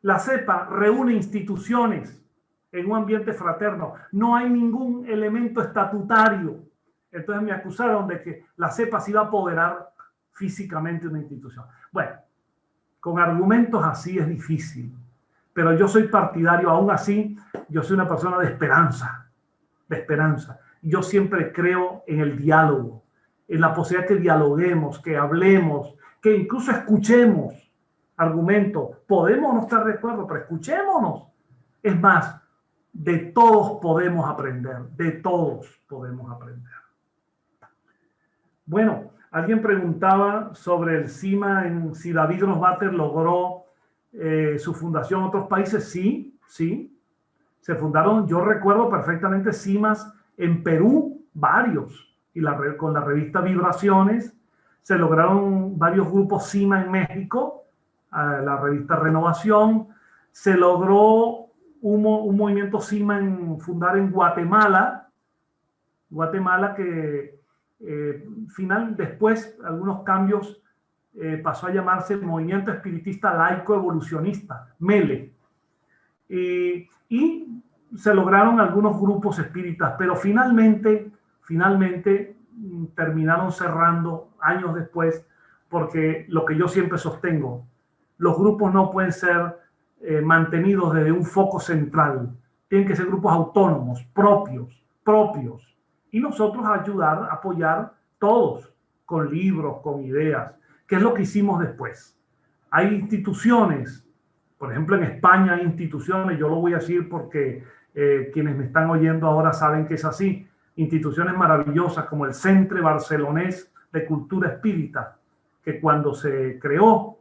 La CEPA reúne instituciones en un ambiente fraterno. No hay ningún elemento estatutario. Entonces me acusaron de que la CEPA se iba a apoderar físicamente de una institución. Bueno, con argumentos así es difícil. Pero yo soy partidario, aún así, yo soy una persona de esperanza. Yo siempre creo en el diálogo, en la posibilidad que dialoguemos, que hablemos, que incluso escuchemos argumentos. Podemos no estar de acuerdo, pero escuchémonos. Es más, de todos podemos aprender, Bueno, alguien preguntaba sobre el CIMA, si David Grossbacher logró su fundación en otros países. Sí, se fundaron, yo recuerdo perfectamente CIMAs en Perú, varios, y con la revista Vibraciones, se lograron varios grupos CIMA en México, la revista Renovación, se logró un movimiento CIMA fundar en Guatemala que después, algunos cambios, pasó a llamarse el Movimiento Espiritista Laico Evolucionista, MELE. Y se lograron algunos grupos espíritas, pero finalmente terminaron cerrando años después, porque lo que yo siempre sostengo, los grupos no pueden ser mantenidos desde un foco central, tienen que ser grupos autónomos, propios, y nosotros apoyar todos, con libros, con ideas, que es lo que hicimos después. Hay instituciones, por ejemplo en España hay instituciones, yo lo voy a decir porque quienes me están oyendo ahora saben que es así, instituciones maravillosas como el Centre Barcelonés de Cultura Espírita, que cuando se creó,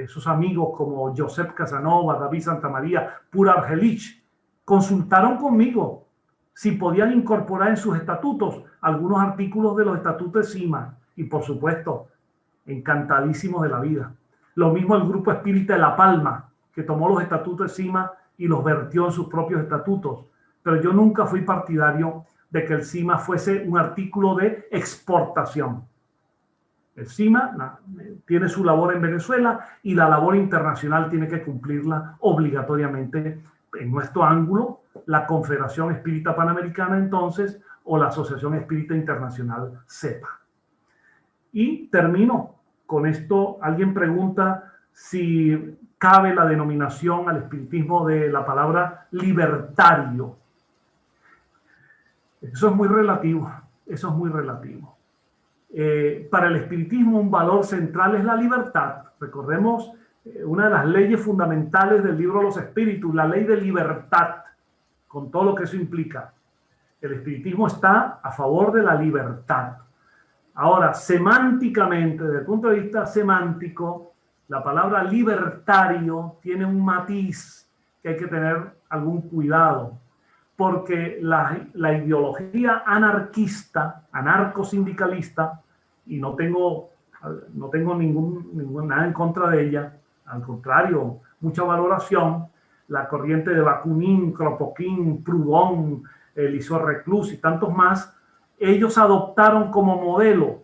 sus amigos como Josep Casanova, David Santamaría, Pura Argelich, consultaron conmigo si podían incorporar en sus estatutos algunos artículos de los estatutos de CIMA, y por supuesto, encantadísimos de la vida. Lo mismo el Grupo Espírita de La Palma, que tomó los estatutos de CIMA y los vertió en sus propios estatutos. Pero yo nunca fui partidario de que el CIMA fuese un artículo de exportación. El CIMA tiene su labor en Venezuela y la labor internacional tiene que cumplirla obligatoriamente, en nuestro ángulo, la Confederación Espírita Panamericana entonces, o la Asociación Espírita Internacional, CEPA. Y termino. Con esto, alguien pregunta si cabe la denominación al espiritismo de la palabra libertario. Eso es muy relativo, eso es muy relativo. Para el espiritismo un valor central es la libertad. Recordemos una de las leyes fundamentales del libro de los espíritus, la ley de libertad, con todo lo que eso implica. El espiritismo está a favor de la libertad. Ahora, semánticamente, desde el punto de vista semántico, la palabra libertario tiene un matiz que hay que tener algún cuidado, porque la ideología anarquista, anarcosindicalista, y no tengo nada en contra de ella, al contrario, mucha valoración, la corriente de Bakunin, Kropotkin, Proudhon, Eliseo Reclus y tantos más, ellos adoptaron como modelo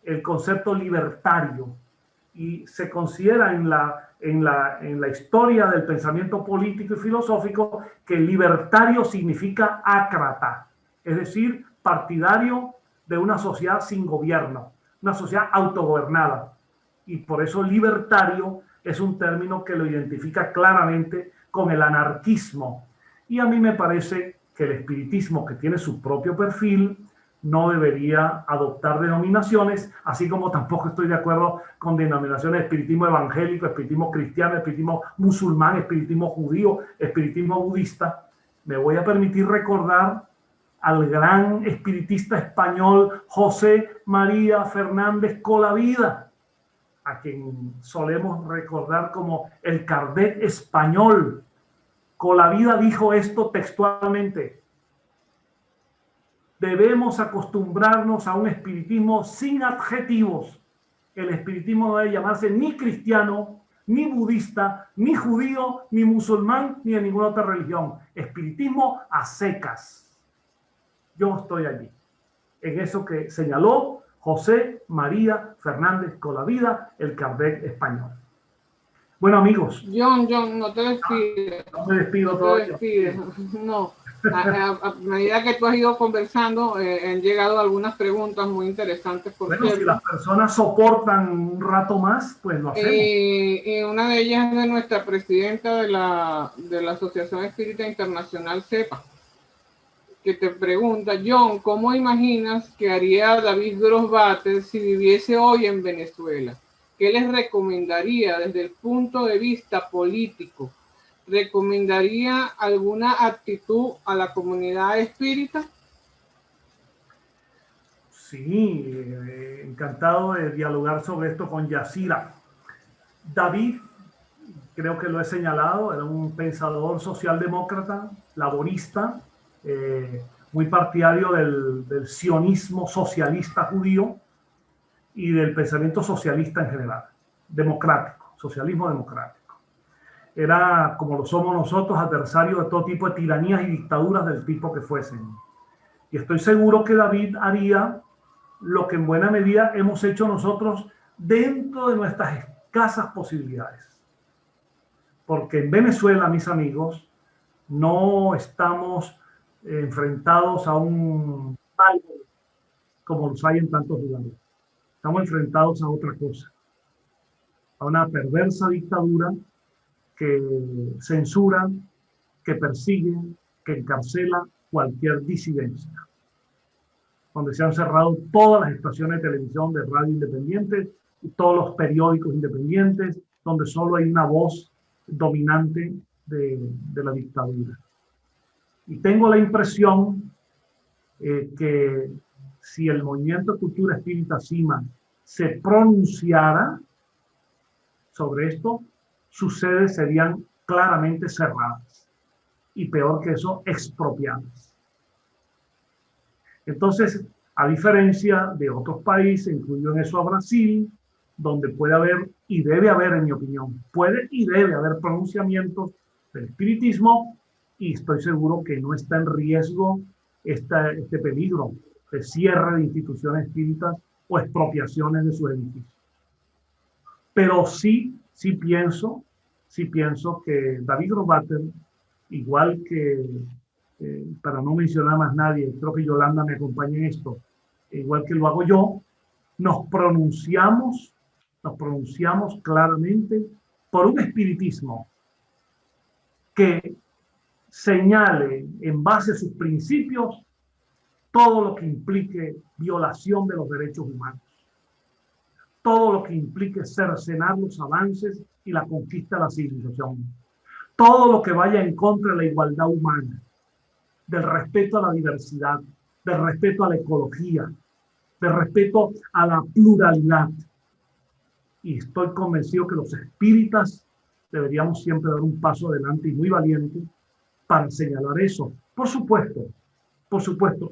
el concepto libertario y se considera en la historia del pensamiento político y filosófico que libertario significa ácrata, es decir, partidario de una sociedad sin gobierno, una sociedad autogobernada. Y por eso libertario es un término que lo identifica claramente con el anarquismo. Y a mí me parece que el espiritismo, que tiene su propio perfil, no debería adoptar denominaciones, así como tampoco estoy de acuerdo con denominaciones de espiritismo evangélico, espiritismo cristiano, espiritismo musulmán, espiritismo judío, espiritismo budista. Me voy a permitir recordar al gran espiritista español José María Fernández Colavida, a quien solemos recordar como el Kardec español. Colavida dijo esto textualmente: debemos acostumbrarnos a un espiritismo sin adjetivos. El espiritismo no debe llamarse ni cristiano, ni budista, ni judío, ni musulmán, ni de ninguna otra religión. Espiritismo a secas. Yo estoy allí, en eso que señaló José María Fernández Colavida, el Kardec español. Bueno, amigos. John, no te despides. No me despido todavía. No. A medida que tú has ido conversando, han llegado algunas preguntas muy interesantes. Bueno, si las personas soportan un rato más, pues lo hacemos. Y una de ellas es de nuestra presidenta de la Asociación Espírita Internacional, CEPA, que te pregunta: John, ¿cómo imaginas que haría David Grossbater si viviese hoy en Venezuela? ¿Qué les recomendaría desde el punto de vista político? ¿Recomendaría alguna actitud a la comunidad espírita? Sí, encantado de dialogar sobre esto con Yacira. David, creo que lo he señalado, era un pensador socialdemócrata, laborista, muy partidario del sionismo socialista judío y del pensamiento socialista en general, democrático, socialismo democrático. Era, como lo somos nosotros, adversario de todo tipo de tiranías y dictaduras del tipo que fuesen. Y estoy seguro que David haría lo que en buena medida hemos hecho nosotros dentro de nuestras escasas posibilidades. Porque en Venezuela, mis amigos, no estamos enfrentados a un mal como los hay en tantos lugares. Estamos enfrentados a otra cosa, a una perversa dictadura que censura, que persigue, que encarcela cualquier disidencia, donde se han cerrado todas las estaciones de televisión, de radio independientes, y todos los periódicos independientes, donde solo hay una voz dominante de la dictadura. Y tengo la impresión que si el Movimiento de Cultura Espírita CIMA se pronunciara sobre esto, sus sedes serían claramente cerradas y, peor que eso, expropiadas. Entonces, a diferencia de otros países, incluido en eso a Brasil, donde puede haber y debe haber, en mi opinión, puede y debe haber pronunciamientos del espiritismo, y estoy seguro que no está en riesgo este peligro de cierre de instituciones espíritas o expropiaciones de sus edificios. Pero sí pienso que David Grossbater, igual que, para no mencionar más nadie, creo que Yolanda me acompaña en esto, igual que lo hago yo, nos pronunciamos nos pronunciamos claramente por un espiritismo que señale en base a sus principios todo lo que implique violación de los derechos humanos, todo lo que implique cercenar los avances y la conquista de la civilización, todo lo que vaya en contra de la igualdad humana, del respeto a la diversidad, del respeto a la ecología, del respeto a la pluralidad. Y estoy convencido que los espíritas deberíamos siempre dar un paso adelante y muy valiente para señalar eso. Por supuesto,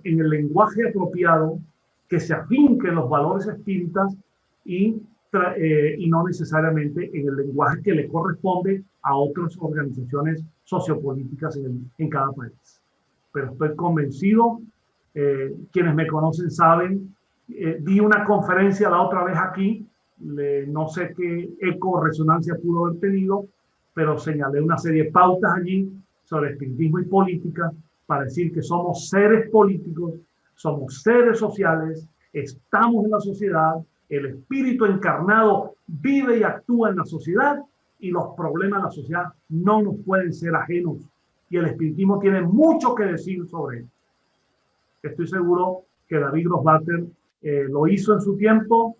en el lenguaje apropiado que se afinquen los valores espíritas y no necesariamente en el lenguaje que le corresponde a otras organizaciones sociopolíticas en cada país. Pero estoy convencido, quienes me conocen saben, di una conferencia la otra vez aquí, no sé qué eco o resonancia pudo haber tenido, pero señalé una serie de pautas allí sobre espiritismo y política para decir que somos seres políticos, somos seres sociales, estamos en la sociedad, el espíritu encarnado vive y actúa en la sociedad y los problemas de la sociedad no nos pueden ser ajenos. Y el espiritismo tiene mucho que decir sobre esto. Estoy seguro que David Grossbacher lo hizo en su tiempo.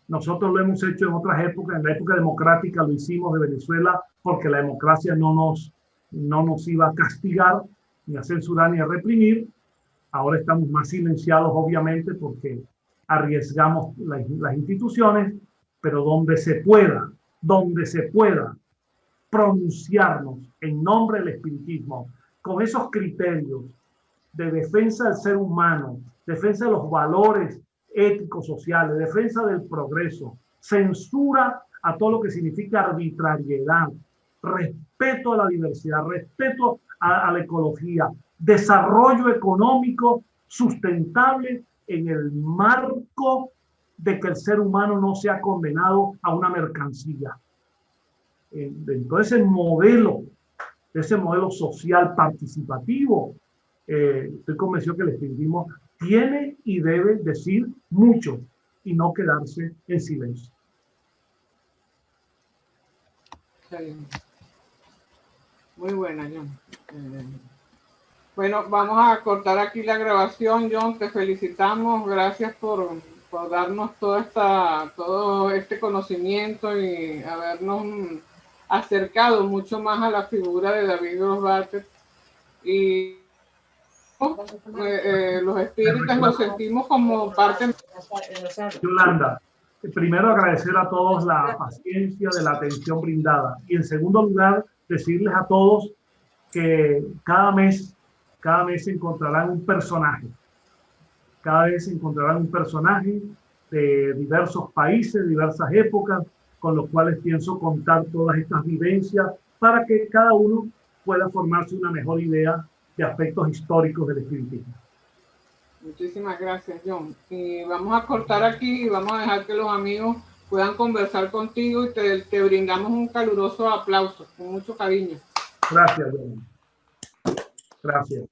Nosotros lo hemos hecho en otras épocas. En la época democrática lo hicimos de Venezuela porque la democracia no nos iba a castigar, ni a censurar, ni a reprimir. Ahora estamos más silenciados, obviamente, porque arriesgamos las instituciones, pero donde se pueda pronunciarnos en nombre del espiritismo, con esos criterios de defensa del ser humano, defensa de los valores éticos, sociales, defensa del progreso, censura a todo lo que significa arbitrariedad, respeto a la diversidad, respeto a la ecología, desarrollo económico sustentable en el marco de que el ser humano no sea condenado a una mercancía. Dentro de ese modelo social participativo, estoy convencido que el espiritismo tiene y debe decir mucho y no quedarse en silencio. Muy buena, John. Bueno, vamos a cortar aquí la grabación, John. Te felicitamos. Gracias por darnos todo este conocimiento y habernos acercado mucho más a la figura de David Grossbacher. Y los espíritas los sentimos como parte. Yolanda, primero agradecer a todos la paciencia de la atención brindada y en segundo lugar decirles a todos que cada mes encontrarán un personaje. Cada vez encontrarán un personaje de diversos países, diversas épocas, con los cuales pienso contar todas estas vivencias para que cada uno pueda formarse una mejor idea de aspectos históricos del espiritismo. Muchísimas gracias, John. Y vamos a cortar aquí y vamos a dejar que los amigos puedan conversar contigo y te brindamos un caluroso aplauso, con mucho cariño. Gracias, John. Gracias.